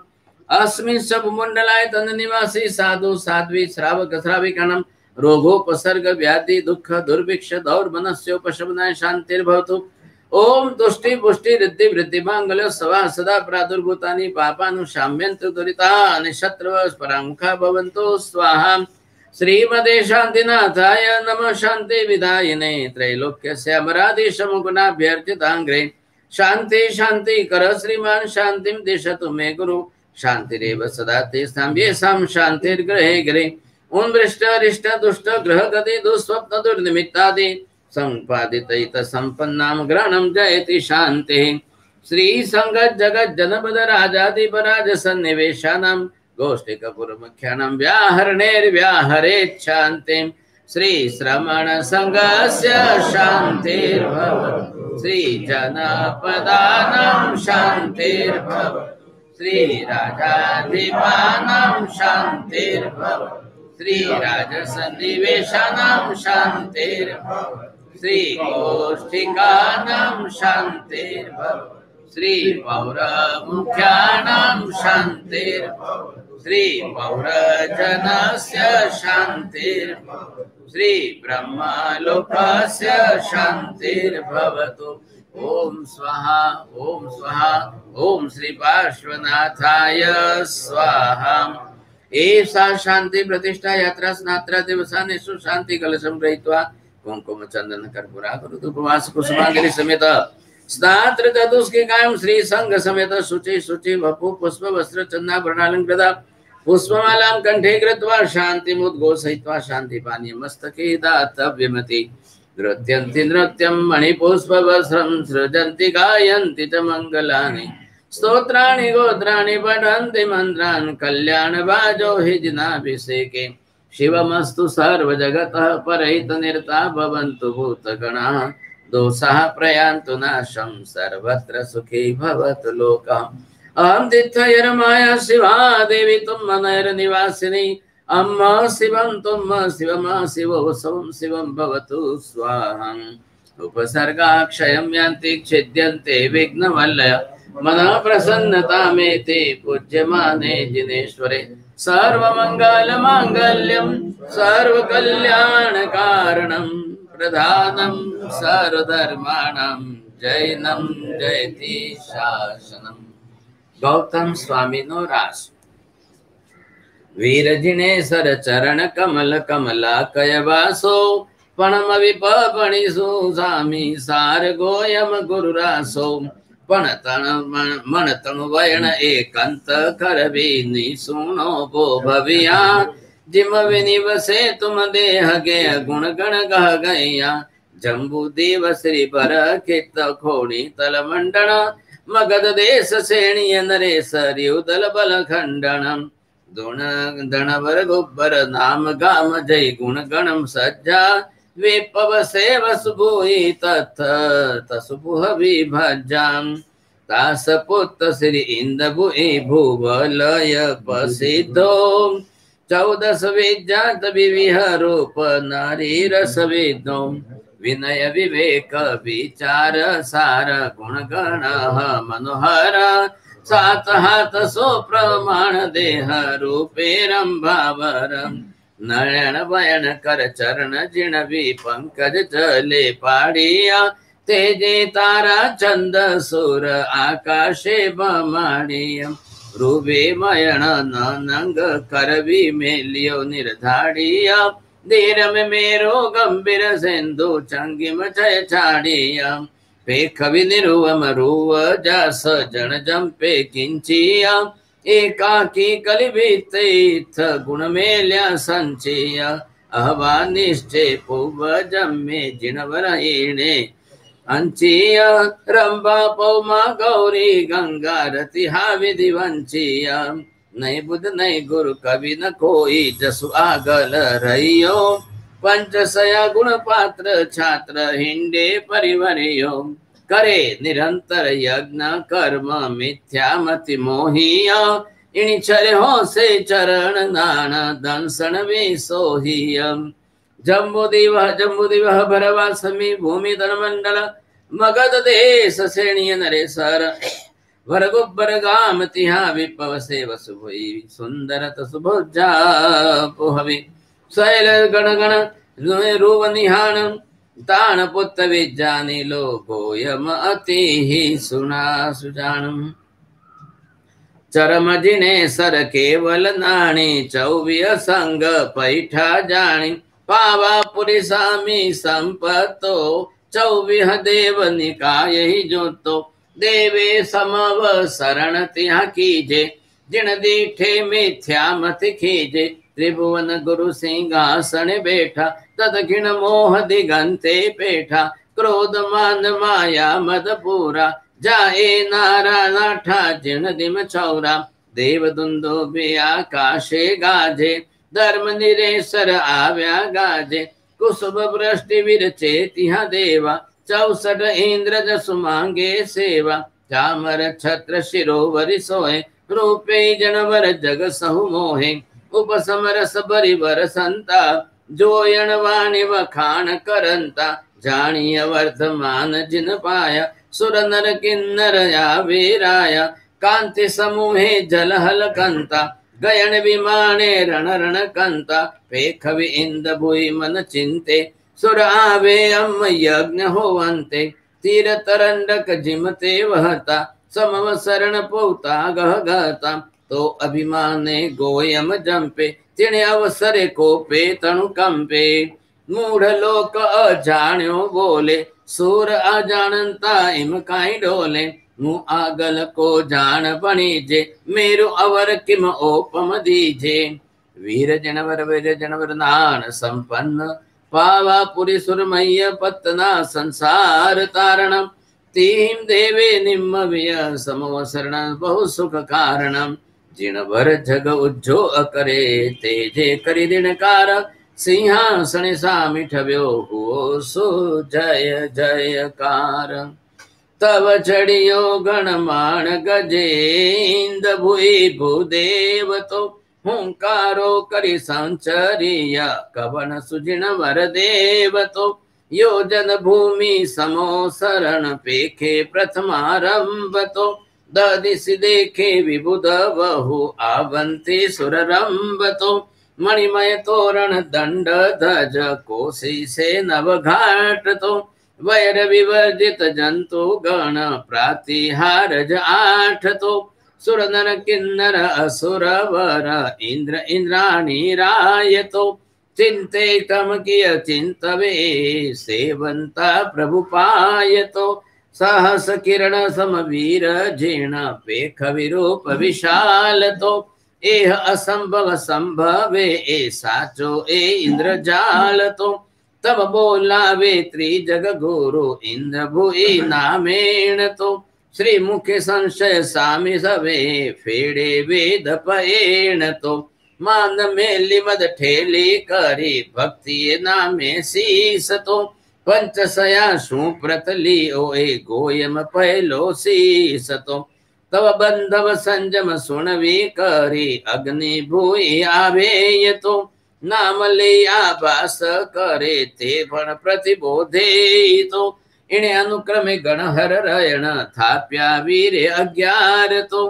Speaker 3: अस्मिन् शब्दमण्डलाय तन्निवासी साधु साध्वी श्रावक श्राविकाणां रोगोपसर्ग व्याधि दुःख दुर्भिक्ष दौर्मनस्योपशमनाय शान्तिर्भवतु ओम तुष्टि पुष्टि रिद्धि वृद्धि मांगल्य सवा सदा प्रादुर्भूतानि पापानुशाम्यन्तु दुरितानि शत्रवः परामुखा भवन्तु स्वाहा श्रीमते शान्तिनाथाय नमः शान्ति विधायिने त्रैलोक्यस्यामराधीशमुगुणाभ्यर्चिताङ्ग्रे शान्ति शान्ति कर श्रीमान् शान्तिं दिशतु मे गुरु शान्तिरेव सदा तेषां येषां शान्तिर्गृहे गृहे उन्मृष्ट अरिष्ट दुष्ट ग्रह गति दुस्वप्न दुर्निमित्तादि संपादित संपन्नाम ग्रहणं जयति शान्तिः श्री संगत जगत जनपद राजाधिपराज सन्निवेशानां गोष्ठिकपुर मुख्यानां व्याहरणैर्व्याहरेत् शान्तिं श्री श्रमण संघस्य शान्तिर्भवतु श्री जनपदानां शान्तिर्भवतु श्री राजाधिपानां शान्तिर्भवतु श्री राजसन्निवेशानां शान्तिर्भवतु श्री गोष्ठिकानां शान्तिर्भवतु श्री पौरमुख्यानां शान्तिर्भवतु श्री पौरजनस्य शान्तिर्भवतु श्री ब्रह्मलोकस्य शान्तिर्भवतु ओम स्वाहा ओम श्री पार्श्वनाथाय स्वाहा एषा शांति प्रतिष्ठा यात्रा स्नात्रा दिवसानेषु शांति कलशं गृहीत्वा कुंकुम चंदन कर्पूराकुर उपवास कुसुमागिरि समेत स्नात्र चतुष्किकायं श्री संघ समेत शुचि शुचि वपु पुष्प वस्त्र चंदनाभरणालंकृता पुष्पमालां कंठे कृत्वा शान्तिमुद्घोषयित्वा शान्तिपानीय मस्तके दातव्यमिति नृत्यन्ति नृत्यं मणिपुष्पवस्त्रं सृजन्ति गायन्ति च मङ्गलानि स्तोत्राणि गोत्राणि पठन्ति मन्त्रान् कल्याणवाजो हि जिनाभिषेके शिवमस्तु सर्वजगतः परहितनिरता भवन्तु भूतगणाः दोषाः प्रयान्तु नाशं सर्वत्र सुखी भवतु लोकः अहं तिथयरमाया शिवा देवी तुम मनैर्निवासिनी अम्मा शिवं तुम शिवमा शिवो सवं शिवं भवतु स्वाहा उपसर्गाक्षयं यान्ति छिद्यन्ते विघ्नवल्लय मन प्रसन्नता में ते पूज्यमाने जिनेश्वरे सर्व मंगल मांगल्यम सर्व कल्याण कारणम प्रधानम सर्वधर्माणां जैनम जयति शासनम। गौतम स्वामी नो रास। वीर जिनेश्वर चरण कमल कमला कयवासो पणम विपणिसु स्वामी सार गोयम गुरुरासो पण तण मन तणु वयन एकांत करवी निसुनो भो भविया जिम विनिवसे तुम देह गे गुण गण गह गैया जम्बू देव श्री बर खेत खोणी तल मंडन मगध देश श्रेणीय नरेश युदल बल खंडनम दुण दणवर गुब्बर नाम गाम जय गुण गणम सज्जा विपव सेव सुभुई तथ तसुभुह विभज्जाम तास पुत्र श्री इंदभुई भुवलय प्रसिद्धो 14 विद्यात विविह रूप नारी रस विद्नो विनय विवेक विचार सार गुण गण मनोहर 7 हाथ सो प्रमाण देह रूपे रंभावरम नयन बयन कर चरण जिण भी पंकज चले पाड़िया तेजे तारा चंद सुर आकाशे बमाड़िया रूबे मयण नंग करवी मेलियो निर्धाड़िया धीर में मेरो गंभीर सिंधु चंगिम जय छाड़िया पेख विनिरुवम रुव जस जन जंपे किंचिया एकाकी कलिभित गुण मेल्या संचिया अहवा निश्चय पूव जम्मे जिनवर ईणे अंचिया रंबा पौमा गौरी गंगा रति हा विधि वंचिया नहीं बुध नहीं गुरु कवि न कोई जसु आगल रहियो पंचसया गुण पात्र छात्र हिंडे परिवरियो करे निरंतर यज्ञ कर्म मिथ्या मति मोहिया इनि चरे हो से चरण नान दंसन वे सोहियम जम्बुदिव भरवा समी भूमि धनमंडल मगध देश श्रेणीय नरेसर वरगुब्बर गाम तिहा विपव सेव सुभुई सुंदर तसुभुजा पुहवि शैल गण गण रूप निहान तान पुत्र विज्ञानी लोकोयम अति ही सुना सुजानम चरम जिने सर केवल नाणी 24 संग पैठा जानी पावा पुरी सामी संपतो 24 देव निकाय ही जोतो देवे समव शरण तिहा कीजे जिन दीठे मिथ्या मत खीजे त्रिभुवन गुरु सिंहासन बैठा तद घिन मोह दिगंते पेठा क्रोध मान माया मद पूरा जाए नारा नाठा जिन दिम चौरा देव दुंदो बे आकाशे गाजे धर्म निरेसर आव्या गाजे कुसुम वृष्टि विरचे तिहा देवा 64 इंद्र जसु मांगे सेवा चामर छत्र शिरोवरि सोए रूपे जनवर जग सहु मोहे उपसमरस बरिवर संता जोयण वाणी वखान करंता जानिय वर्धमान जिन पाया सुर नर किन्नर या वीराया कांति समूहे जलहल कंता गयन विमाने रण रण कंता पेख वि इंद भुई मन चिंते सुर आवे अम यज्ञ होवंते तीर तरंडक जिमते वहता समव शरण पोता गह गहता तो अभिमाने गोयम जंपे तिने अवसरे कोपे तणु कंपे मूढ़ लोक अजाण्यो बोले सूर अजानता इम काई डोले मु आगल को जान बणीजे मेरु अवर किम ओपम दीजे वीर जनवर नान संपन्न पावा पुरी सुरमय्य पत्तना संसार तारणम तीम देवे निम्म विय समवसरण बहु सुख कारणम जिन भर जग उज्जो अकरे तेजे करि दिनकार सिंहासन सामिठव्यो हुओ सो जय जयकार तव चढ़ियो गणमाण गजेंद भुई भूदेव तो हुंकारो करि संचरिया कवन सुजिन वर देव तो योजन भूमि समो शरण पेखे प्रथमारंभ तो ददिसि देखे विबुध बहु आवंती सुररंबतो मणिमय तोरण दंड ध्वज कोसी से नवघाट तो वैर विवर्जित जंतु गण प्रातिहारज आठ तो सुर नर किन्नर असुर वर इंद्र इंद्राणी राय तो चिंते तम किय चिंतवे सेवंता प्रभु पाय तो सहस किरण समवीर जीर्ण पेख विरूप विशाल तो एह असंभव संभवे ए साचो ए इंद्र जाल तो तब बोलावे त्रिजग गुरु इंद्र भुई नामेण तो श्री मुखे संशय सामी सवे फेड़े वेद पएण तो मान मेली मद ठेली करी भक्ति नामे शीस तो पंचसया सुप्रत लियो ए गोयम पहलो शीस तो तव बंधव संजम सुनवी करी अग्नि भूई आवे तो नाम ले आभास करे ते पण प्रतिबोधे तो इणे अनुक्रमे गणहर रयण थाप्या वीरे 11 तो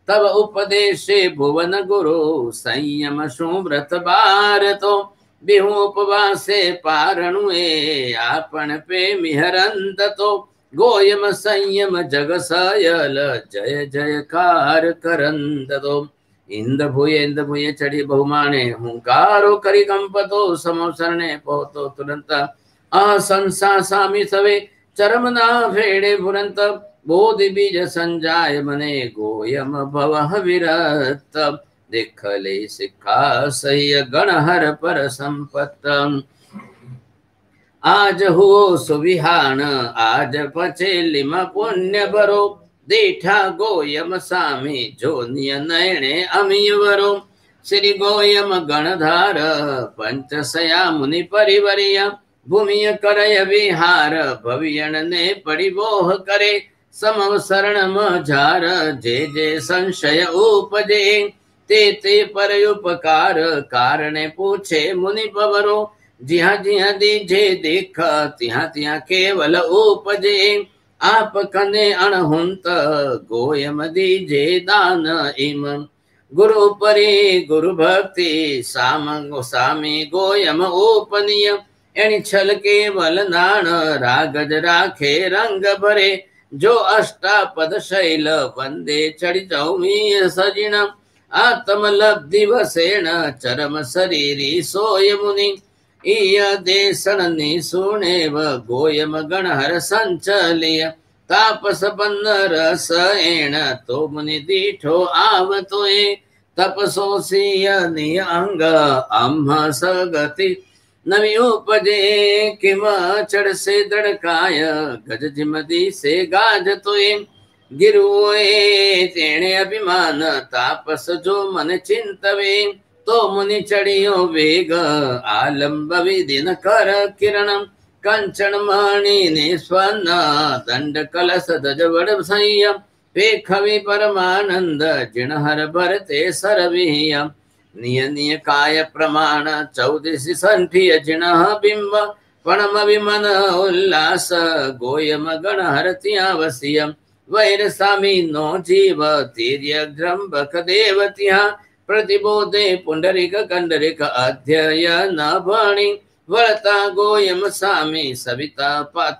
Speaker 3: तव उपदेशे भुवन गुरु संयम सुव्रत बार तो बिहु उपवासे पारणुए आपण पे मिहरंत तो गोयम संयम जग सयल जय जयकार करंत तो इंद भूये चढ़ी बहुमाने हुंकारो करी कंपतो समोसरणे पोतो तुरंत असंसा सामी सवे चरम ना फेड़े फुरंत बोधि बीज संजाय मने गोयम भवह विरत देखले सिखा सह्य गणहर पर संपत आज हुओ सुविहान आज पचे लिम पुण्य बरो देठा गोयम सामी जो नयने अमीवरो श्री गोयम गणधार पंचसया मुनि परिवरिया भूमिय करय विहार भवियन ने परिवोह करे समव शरण मझार जे जे संशय उपजे ते पर उपकार कारणे पूछे मुनि पवरो जिहा जिहा दीजे देख तिहा तिहा केवल उपजे आप कने अणहुंत गोयम दीजे दान इम गुरु परि गुरु भक्ति सामी गोयम उपनिय एनी छल केवल नाण रागज राखे रंग भरे जो अष्टापद शैल वंदे चढ़ी चौमी सजिन आत्म लब्धि वसेण चरम शरीरी सोय मुनि इय देशन निसुणेव गोयम गणहर संचलिय तापस बन्न रस एण तो मुनि दीठो आवतोए तपसोसिय निअंग अम्ह सगति नवी उपजे किम चढ़ से दड़काय गज जिमदी से गाज तोए गिरुए तेणे अभिमान तापस जो मन चिंतवे तो मुनि चढ़ियो वेग आलंब विदिन कर किरण कंचन मणि निस्वन्न दंड कलश दजवड़ संयम पेखवि परमानंद जिणहर भरते सरवीय निय निय काय प्रमाण 14 संठिय जिणह बिंब पणम विमन उल्लास गोयम गणहर तियावसिय वैर सामी नो जीव तीर्य द्रंबक देवतिया प्रतिबोधे पुंडरिक कंडरिक अध्ययन भणि वरता गोयम सामी सविता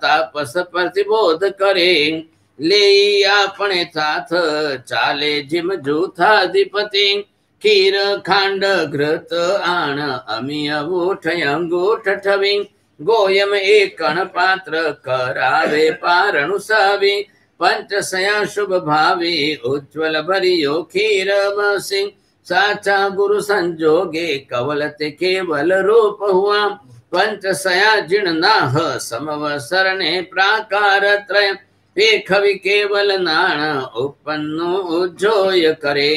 Speaker 3: तापस प्रतिबोध करे ले आपणे साथ चाले जिम जूथाधिपति खीर खांड घृत आण अमिय ऊठ अंगूठ ठवी गोयम एकण पात्र करावे पारणु सावी पंचसया शुभ भावी उज्ज्वल भरियो खीर मसी साचा गुरु संजोगे कवलते केवल रूप हुआ पंचसया जिणनाह समवसरणे प्राकार त्रय पेखवि केवल नाण उपन्नो उज्जोय करे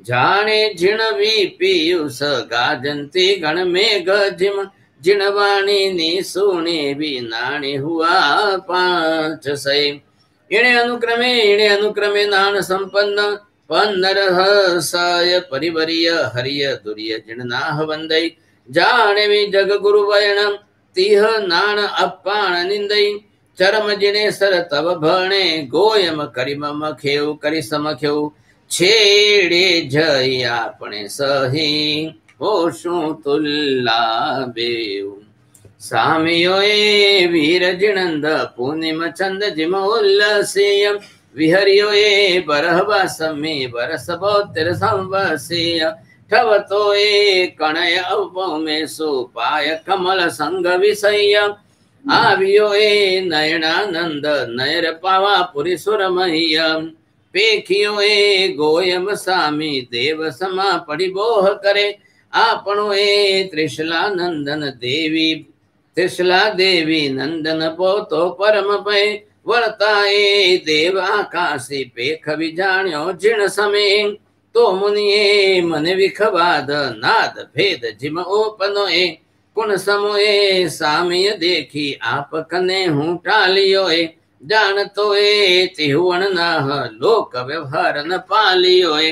Speaker 3: जाने जिणवी पीयूष गाजंती गण मेघ जिम जिणवाणी निसुणे भी नाणी हुआ 5 सय इणे अनुक्रमे नाण संपन्न पन्नर साय परिवरिय हरिय दुर्य जिणनाह वंदई जाने भी जग गुरु वयण तिह नाण अपाण निंदई चरम जिने सर तब भणे गोयम करी मम खेव करी समख्यो छेड़े जय आपणे सही होशु तुल्ला बेव सामियोए वीर जिनंद पूर्णिम चंद जिम उल्लसीय विहरियोए बरहवा समी बरस बोतिर संवसीय ठवतोए कणय उपमे सुपाय कमल संग विषय आवियोए नयनानंद नयर पावा पुरी सुरमह्य पेखियोए गोयम सामी देव समा पड़ी बोह करे आपणोए त्रिशला नंदन देवी त्रिशला देवी नंदन पोतो परम पै वर्ताए देव आकाशी पेख विजाण्यो जिण समे तो मुनिए मन विखवाद नाद भेद जिम ओपनोए कुण समोए सामिय देखी आप कने हूँ टालियोए जानतोए तिहुवन नाह लोक व्यवहार न पालियोए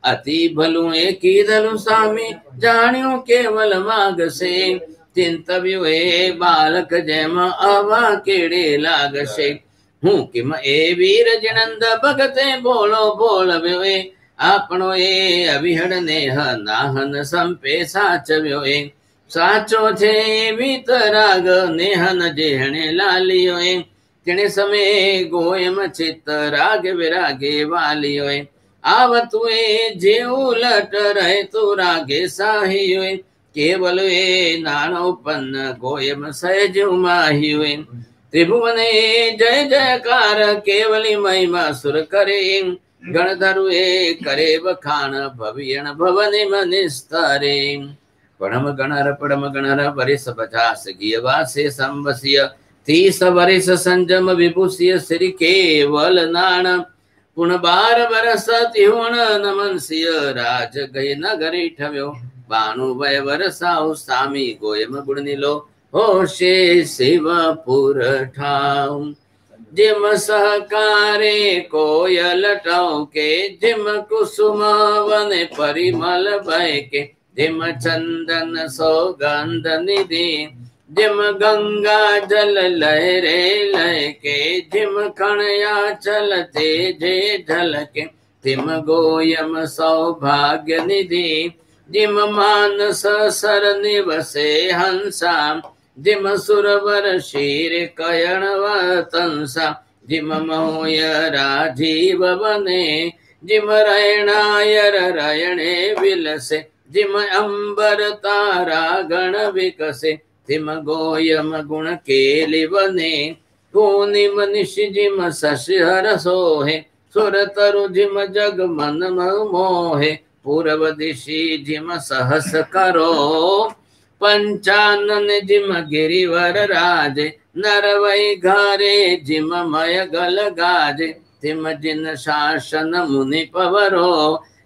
Speaker 3: अति भलुए कीधलु सामी जाण्यो केवल माग से चिंतव्योए बालक जैम आवा केड़े लाग से हूँ किम ए वीर जिनंद भगते बोलो बोल व्योए आपनो ए अभिहड नेह नाहन संपे साचव्योए साचो छे वीतराग नेहन जेहणे लालियोए तिणे समय गोयम चित्त राग विरागे वालियोए आवतुए जे उलट रहे तू रागे साहियोए केवल ए नानोपन्न गोयम सहज उमाहियोए त्रिभुवने जय जयकार केवली महिमा सुर करे गणधरुए करे बखान भवियन भवनि मनिस्तरे पड़म गणर वरिस 50 गियवासे संवसिय 30 वरिस संजम विभूषिय श्री केवल नाण पुन 12 बरस तिहुण नमनसिय राज गय नगरी ठव्यो 92 वय वरसाउ सामी गोयम गुण नीलो होशे शिवपुर ठाव जिम सहकारे कोयल टौके जिम कुसुम वन परिमल भयके जिम चंदन सौगंध निधि जिम गंगा जल लहरे लहके जिम कणया चलते जे झलके तिम गोयम सौभाग्य निधि जिम मानस सर निवसे हंसा जिम सुरवर शीर कयण वतंसा जिम मोय राजीव बने जिम रयणायर रयणे विलसे जिम अंबर तारा गण विकसे तिम गोयम गुण केलि वने पूर्णिम निशि जिम शशिहर सोहे सुर तरु जिम जग मन मोहे पूर्व दिशि जिम सहस करो पंचानन जिम गिरिवर राजे नरवै घरे जिम मय गल गाजे तिम जिन शासन मुनि पवरो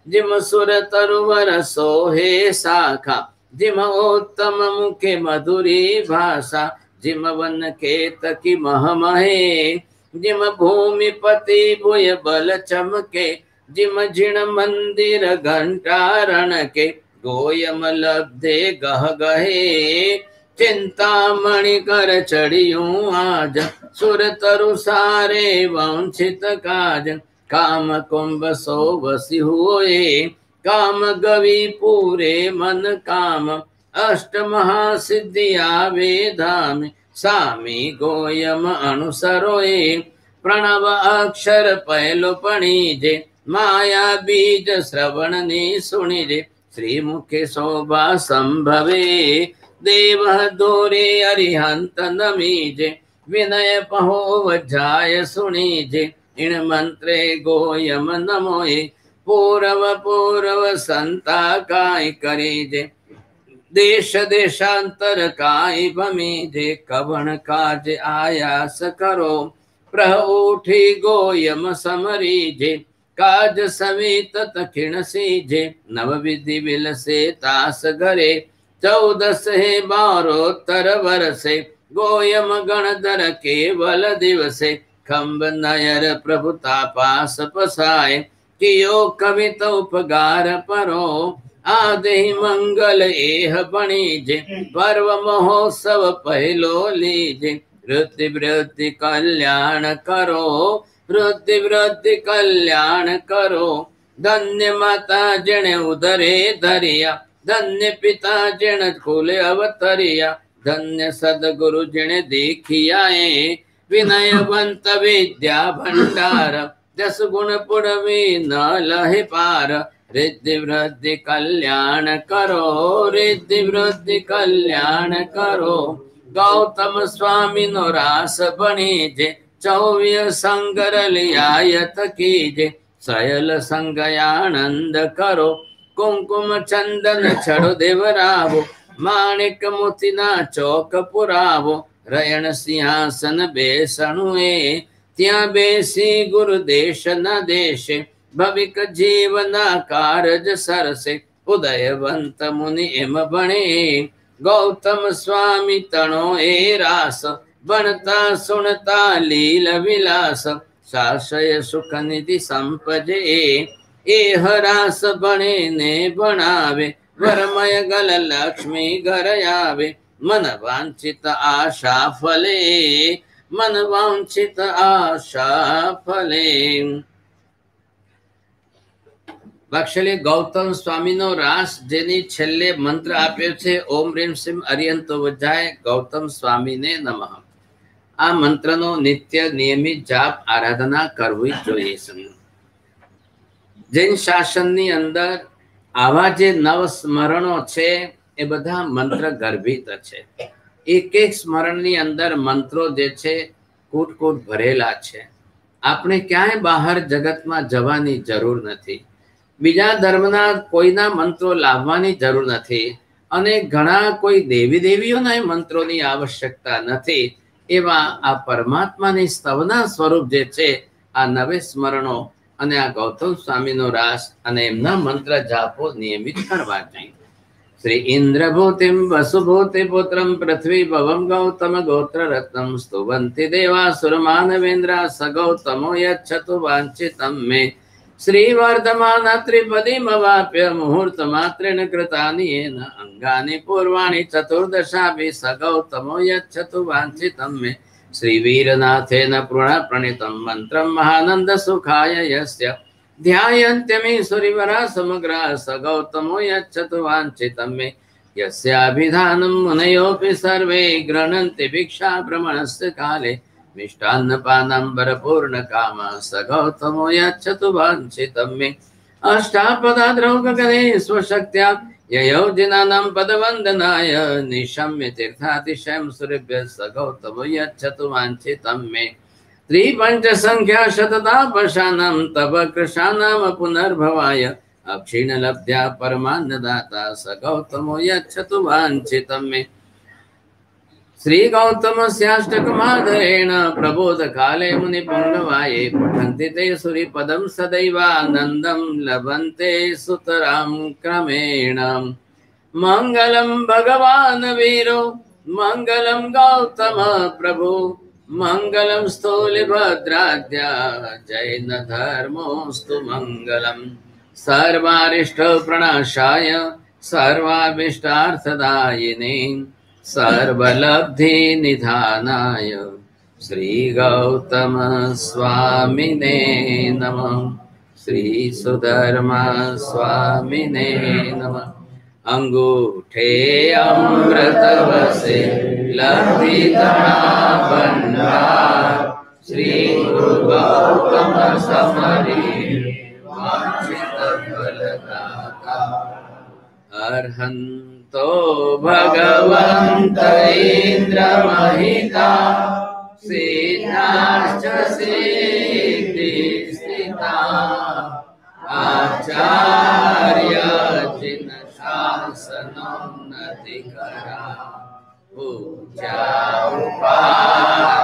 Speaker 3: जिम सुर तरुवर सोहे शाखा जिम उत्तम मुखे मधुरी भाषा जिम वन केत की महमहे जिम भूमिपति भुय बल चमके जिम जिण मंदिर घंटारण के गोयम लब्धे गह गहे चिंतामणि कर चढ़ियूं आज सुर तरु सारे वंचित काज काम कुंभ सो वसी हुए काम गवि पूरे मन काम अष्ट महासिद्धि आवे धाम सामी गोयम अनुसरोए प्रणव अक्षर पहलो पणीजे माया बीज श्रवण नि सुनिजे श्री मुखे शोभा संभवे देव दोरे अरिहंत नमीजे विनय पहो वजाय सुनीजे इन मंत्रे गोयम नमोए पूर्व पूर्व संता काय करीजे देश देशांतर काय भमीजे कवण काज आयास करो प्रह उठी गोयम समरीजे काज सवित तखिण सीजे नव विधि विलसे तास घरे 14 हे 12 वर्षे गोयम गणधर केवल दिवसे खंब नयर प्रभुता पास पसाए कियो कवित उपगार परो आदि मंगल एह बणीजे पर्व महोत्सव पहलो लीजे वृद्धि वृद्धि कल्याण करो, वृद्धि वृद्धि कल्याण करो। धन्य माता जिणे उदरे धरिया, धन्य पिता जिण कुले अवतरिया, धन्य सदगुरु जिणे देखियाए, विनयवंत विद्या भंडार, जस गुण पुरवी न लहे पार। रिद्धि वृद्धि कल्याण करो, रिद्धि वृद्धि कल्याण करो। गौतम स्वामी नो रास बणीजे, 24 संगर लियायत कीजे, सयल संग आनंद करो। कुंकुम चंदन छड़ देवरावो, माणिक मोतीना चौक पुरावो। रयण सिंहासन बेसणुए, त्या बेसी गुरुदेश न देशे, भविक जीवना कारज सरसे, उदयवंत मुनि एम बणे। गौतम स्वामी तणो ए रास, बनता सुनता लील विलास, साशय सुख निधि संपजे, एह रास बणे ने बनावे, वरमय गल लक्ष्मी घर आवे। मन वांछित आशा फले, मन वांछित आशा फले। वात्सल्य गौतम स्वामी नो रास जेनी छेल्ले मंत्र आप्यो छे, ओम ह्रीम श्रीम अर्यंतो वजाय गौतम स्वामी ने नमः। आ मंत्र नो नित्य नियमित जाप आराधना करवी जोईए। जैन शासन नी अंदर आवा जे नव स्मरणो छे ए बधा मंत्र गर्भित छे। एक एक स्मरण नी अंदर मंत्रो जे छे कूट कूट भरेला छे। आपणे क्यांय बहार जगत में जवानी जरूर नथी। बीजा धर्मना कोईना मंत्रो लाववानी जरूर नथी अने घणा कोई देवी देवीओना मंत्रोनी आवश्यकता नथी। एवा आ परमात्मानी स्तवना स्वरूप जे छे आ नवे स्मरणो अने आ गौतम स्वामीनो रास अने एमना मंत्र जापो नियमित करवा जोईए। श्री इंद्रभूतिम वसुभूति पुत्रम पृथ्वी भवम गौतम गोत्र रत्नम स्तुवन्ति देवासुर मानवेन्द्रा स गौतमो यच्छतु वाञ्छितं मे। श्रीवर्धमान त्रिपदीमवाप्य मुहूर्त मात्रेण कृतानि येन अंगानि पूर्वाणि चतुर्दशाभिः स गौतमो यच्छतु वाञ्छितं मे। श्रीवीरनाथेन प्रणीतं मन्त्रं महानन्द सुखाय यस्य ध्यायन्त्यमे सुरिवरा समग्रा स गौतमो यच्छतु वाञ्छितं मे। यस्याभिधानं मुनयोऽपि सर्वे गृह्णन्ति भिक्षा भ्रमणस्य काले मिष्टान्नपानाम्बर पूर्णकामा स गौतमो यच्छतु वाञ्छितं मे। अष्टापदाद्रौ गगने स्वशक्त्या ययौ जिनानां पदवन्दनाय निशम्य तीर्थातिशयं सूर्यभ्यः स गौतमो यच्छतु वाञ्छितं मे। त्रिपञ्च संख्या शततापशानां तव कृशानां पुनर्भवाय अक्षीणलब्ध्या परमान्नदाता स गौतमो यच्छतु वाञ्छितं मे। श्री गौतमस्याष्टकमाधरेण प्रबोध काले मुनि पुंगवाये पठन्ति ते सूरिपदं सदैवानन्दं लभन्ते सुतरां क्रमेण। मंगलं भगवान् वीरो मंगलं गौतम प्रभु मंगलं स्थूलिभद्राद्या जैन धर्मोस्तु मंगलम्। सर्वारिष्ट प्रणाशाय सर्वाभीष्टार्थदायिने सर्वलब्धि निधानाय श्री गौतम स्वामिने नमः। श्री सुधर्मा स्वामिने नमः। अंगूठे अमृतवसे लब्धिधरा भंडार श्री गुरु गौतम समरी वांछित फलदाता। अर्हन्तो भगवन्त इंद्र महिता सेनाश्च सिद्धिस्थिता आचार्य जिन शासनोन्नतिकरा पूज्या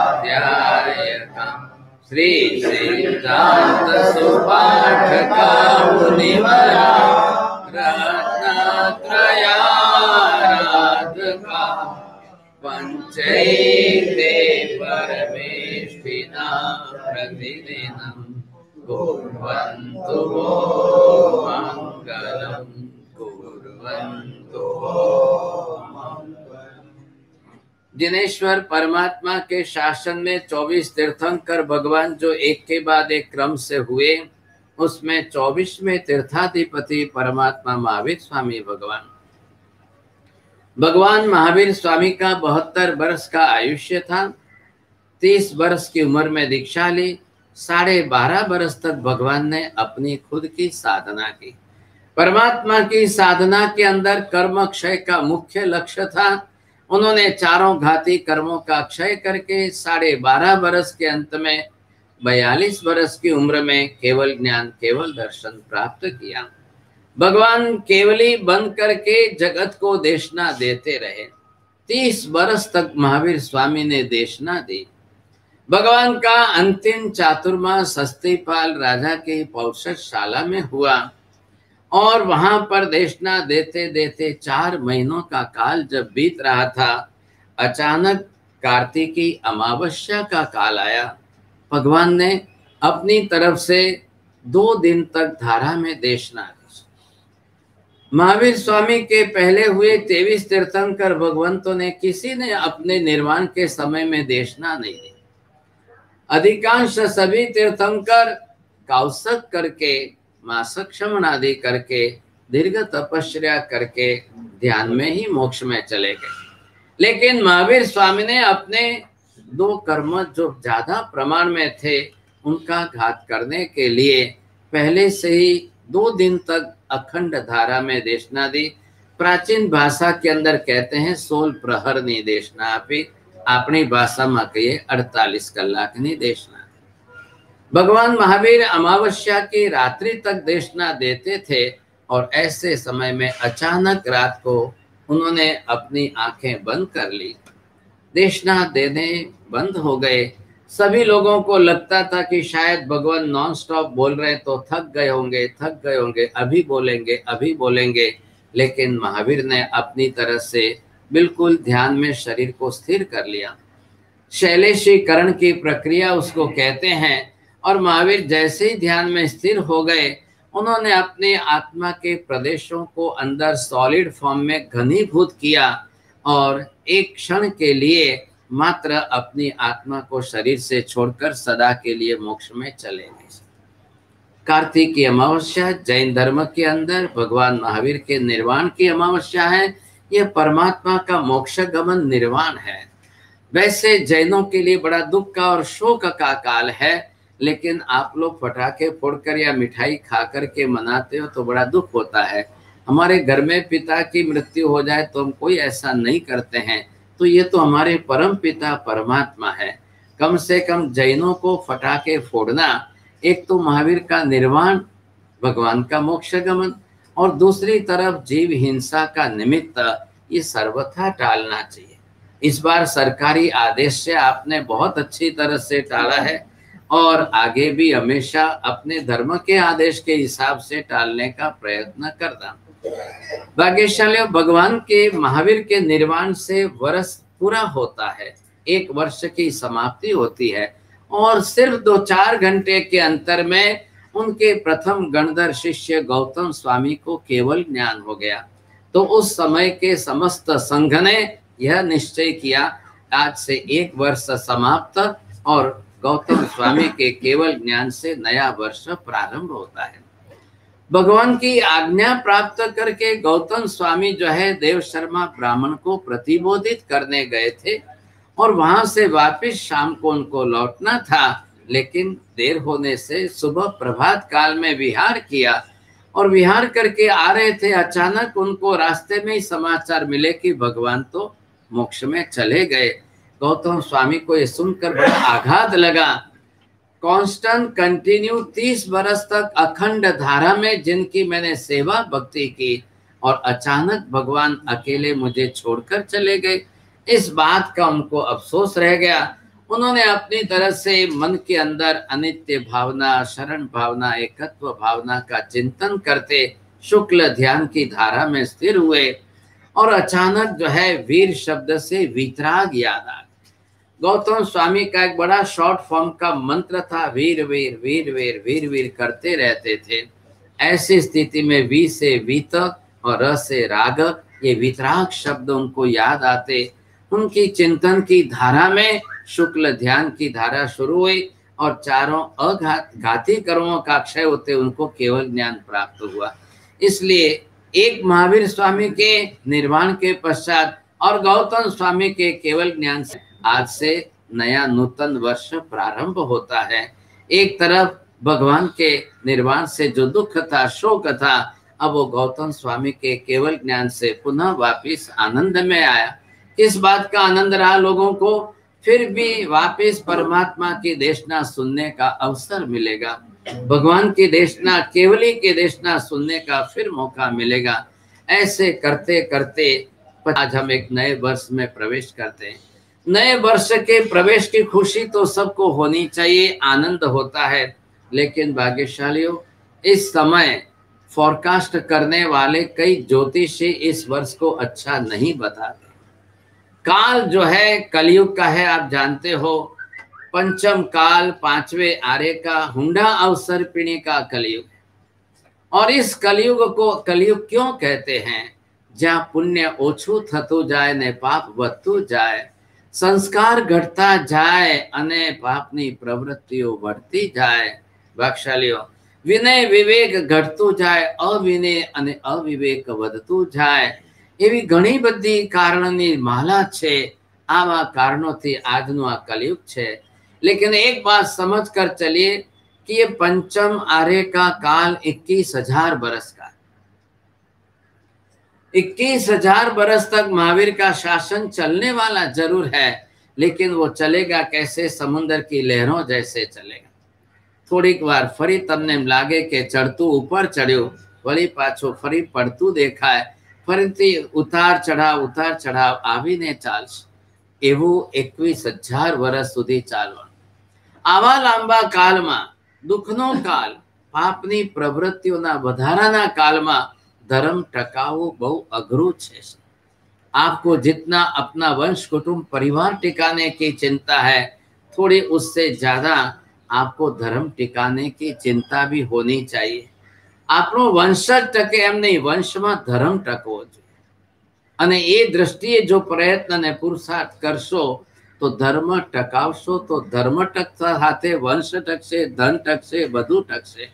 Speaker 3: उपाध्यायका श्री सिद्धांत सुपाठका मुनिवरा रत्नत्रयाराधका पंचैते परमेष्ठिना प्रतिदिनं कुर्वन्तु वो मङ्गलं कुर्वन्तु वो मङ्गलम्। जिनेश्वर परमात्मा के शासन में 24 तीर्थंकर भगवान जो एक के बाद एक क्रम से हुए, उसमें 24वें तीर्थाधिपति परमात्मा महावीर स्वामी भगवान महावीर स्वामी का 72 वर्ष का आयुष्य था। 30 वर्ष की उम्र में दीक्षा ली। 12.5 वर्ष तक भगवान ने अपनी खुद की साधना की। परमात्मा की साधना के अंदर कर्म क्षय का मुख्य लक्ष्य था। उन्होंने चारों घाती कर्मों का क्षय करके 12.5 वर्ष के अंत में 42 वर्ष की उम्र में केवल ज्ञान, केवल दर्शन प्राप्त किया। भगवान केवली बन करके जगत को देशना देते रहे। 30 वर्ष तक महावीर स्वामी ने देशना दी। भगवान का अंतिम चातुर्मास हस्तिपाल राजा के पौषशाला में हुआ और वहां पर देशना देते देते 4 महीनों का काल जब बीत रहा था, अचानक कार्तिकी अमावस्या का काल आया। भगवान ने अपनी तरफ से 2 दिन तक धारा में देशना दी। महावीर स्वामी के पहले हुए 23 तीर्थंकर भगवंतों ने किसी ने अपने निर्वाण के समय में देशना नहीं दी। अधिकांश सभी तीर्थंकर कौसक करके, मासक क्षमण आदि करके, दीर्घ तपस्या करके ध्यान में ही मोक्ष में चले गए। लेकिन महावीर स्वामी ने अपने 2 कर्म जो ज्यादा प्रमाण में थे, उनका घात करने के लिए पहले से ही 2 दिन तक अखंड धारा में देशना दी। प्राचीन भाषा के अंदर कहते हैं 16 प्रहर नी देशना आपी, अपनी भाषा में कहिए 48 कलाकनी देशना। भगवान महावीर अमावस्या की रात्रि तक देशना देते थे और ऐसे समय में अचानक रात को उन्होंने अपनी आंखें बंद कर ली। देशना देने बंद हो गए। सभी लोगों को लगता था कि शायद भगवान नॉन स्टॉप बोल रहे हैं तो थक गए होंगे, अभी बोलेंगे। लेकिन महावीर ने अपनी तरफ से बिल्कुल ध्यान में शरीर को स्थिर कर लिया। शैलेशीकरण की प्रक्रिया उसको कहते हैं। और महावीर जैसे ही ध्यान में स्थिर हो गए, उन्होंने अपने आत्मा के प्रदेशों को अंदर सॉलिड फॉर्म में घनीभूत किया और एक क्षण के लिए मात्र अपनी आत्मा को शरीर से छोड़कर सदा के लिए मोक्ष में चले गए। कार्तिक अमावस्या जैन धर्म के अंदर भगवान महावीर के निर्वाण की अमावस्या है। यह परमात्मा का मोक्ष गमन निर्वाण है। वैसे जैनों के लिए बड़ा दुख का और शोक का काल है, लेकिन आप लोग पटाखे फोड़कर या मिठाई खाकर के मनाते हो तो बड़ा दुख होता है। हमारे घर में पिता की मृत्यु हो जाए तो हम कोई ऐसा नहीं करते हैं, तो ये तो हमारे परम पिता परमात्मा है। कम से कम जैनों को फटाके फोड़ना, एक तो महावीर का निर्वाण, भगवान का मोक्ष गमन, और दूसरी तरफ जीव हिंसा का निमित्त, ये सर्वथा टालना चाहिए। इस बार सरकारी आदेश से आपने बहुत अच्छी तरह से टाला है और आगे भी हमेशा अपने धर्म के आदेश के हिसाब से टालने का प्रयत्न करना। भाग्यशाली भगवान के महावीर के निर्वाण से वर्ष पूरा होता है, 1 वर्ष की समाप्ति होती है और सिर्फ 2-4 घंटे के अंतर में उनके प्रथम गणधर शिष्य गौतम स्वामी को केवल ज्ञान हो गया। तो उस समय के समस्त संघ ने यह निश्चय किया, आज से 1 वर्ष समाप्त और गौतम स्वामी के केवल ज्ञान से नया वर्ष प्रारंभ होता है। भगवान की आज्ञा प्राप्त करके गौतम स्वामी जो है देव शर्मा ब्राह्मण को प्रतिबोधित करने गए थे और वहां से वापस शाम को उनको लौटना था, लेकिन देर होने से सुबह प्रभात काल में विहार किया और विहार करके आ रहे थे। अचानक उनको रास्ते में ही समाचार मिले कि भगवान तो मोक्ष में चले गए। गौतम स्वामी को ये सुनकर बड़ा आघात लगा। कांस्टेंट कंटिन्यू 30 वर्ष तक अखंड धारा में जिनकी मैंने सेवा भक्ति की और अचानक भगवान अकेले मुझे छोड़कर चले गए, इस बात का उनको अफसोस रह गया। उन्होंने अपनी तरह से मन के अंदर अनित्य भावना, शरण भावना, एकत्व भावना का चिंतन करते शुक्ल ध्यान की धारा में स्थिर हुए और अचानक जो है वीर शब्द से वितराग याद आ। गौतम स्वामी का एक बड़ा शॉर्ट फॉर्म का मंत्र था, वीर वीर वीर वीर वीर वीर करते रहते थे। ऐसी स्थिति में वी से वीत और र से राग, ये वितराग शब्द उनको याद आते उनकी चिंतन की धारा में शुक्ल ध्यान की धारा शुरू हुई और चारों घाती कर्मों का क्षय होते उनको केवल ज्ञान प्राप्त हुआ। इसलिए एक महावीर स्वामी के निर्वाण के पश्चात और गौतम स्वामी के केवल ज्ञान से आज से नया नूतन वर्ष प्रारंभ होता है। एक तरफ भगवान के निर्वाण से जो दुख था, शोक था, अब वो गौतम स्वामी के केवल ज्ञान से पुनः वापिस आनंद में आया। किस बात का आनंद रहा लोगों को? फिर भी वापिस परमात्मा की देशना सुनने का अवसर मिलेगा, भगवान की देशना, केवली की देशना सुनने का फिर मौका मिलेगा। ऐसे करते करते आज हम एक नए वर्ष में प्रवेश करते हैं। नए वर्ष के प्रवेश की खुशी तो सबको होनी चाहिए, आनंद होता है, लेकिन भाग्यशालियों इस समय फोरकास्ट करने वाले कई ज्योतिषी इस वर्ष को अच्छा नहीं बताते। काल जो है कलयुग का है, आप जानते हो, पंचम काल, पांचवें आर्य का हुंडा अवसर पीढ़ी का कलयुग। और इस कलयुग को कलयुग क्यों कहते हैं? जहाँ पुण्य ओछू थतु जाए ने पाप વધતું જાય, संस्कार घटता जाए अने पापनी प्रवृत्तिओ बढ़ती जाए। भाग्यशालीओ विनय विवेक घटતું જાય, अविनय अने अविवेक વધતું જાય। एवी घणी बधी कारणनी माला छे। आवा कारणोथी आजनो आ कलयुग छे। लेकिन एक बात समझ कर चलिए कि ये पंचम आर्य का काल 21,000 बरस का, 21,000 बरस तक महावीर का शासन चलने वाला जरूर है, लेकिन वो चलेगा कैसे? समुद्र की लहरों जैसे चलेगा। थोड़ी बार फरी तमने लागे के चढ़तू ऊपर चढ़्यो, वળી पाछो फरी पड़तू देखाय, फरीथी उतार चढ़ाव आवीने चालशे। एवं 21,000 वर्ष सुधी चालवानुं। आवा लांबा कालमां दुखनो काल, पापनी प्रवृत्तिओना वधाराना कालमां धर्म टकावू बहु अघरू छे। आपको जितना अपना वंश कुटुंब परिवार टिकाने की चिंता है, थोड़ी उससे ज्यादा आपको धर्म टिकाने की चिंता भी होनी चाहिए। आपनो वंश टके एम नहीं, वंश में धर्म टकवो जोईए। अने ए दृष्टिए जो प्रयत्न ने पुरुषार्थ करशो तो धर्म टकावशो तो धर्म टकता हाथे वंश टकशे, धन टकशे, बधु टकशे।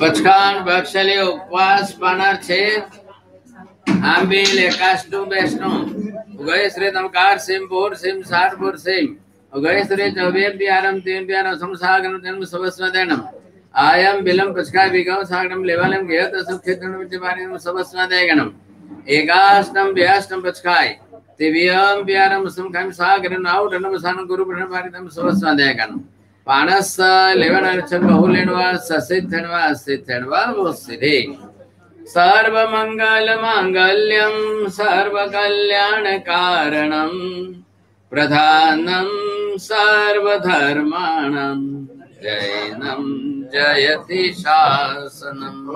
Speaker 3: बचकान भाग्यशाली उपवास पानार छे। आंबील एकाष्टु बेष्णु उगय श्री नमकार सिम बोर सिम साठ बोर सिम उगय श्री चौबे प्यारम तीन प्यारम समसागरम जन्म सबस्वदेनम आयम बिलम पचका विगम सागरम लेवालम गेत सुखितन विचमारिम सबस्वदेगनम एकाष्टम व्याष्टम पचकाय तिव्यम प्यारम समखम सागरम आउटनम सान गुरु प्रणपारितम सबस्वदेगनम पानस लेवन अर्चन बहुलेनवा ससिद्धनवा सिद्धनवा वो सिद्धे सर्व मंगल मांगल्यम सर्व कल्याण कारणम प्रधानम सर्वधर्माणम जैनम जयति शासनम।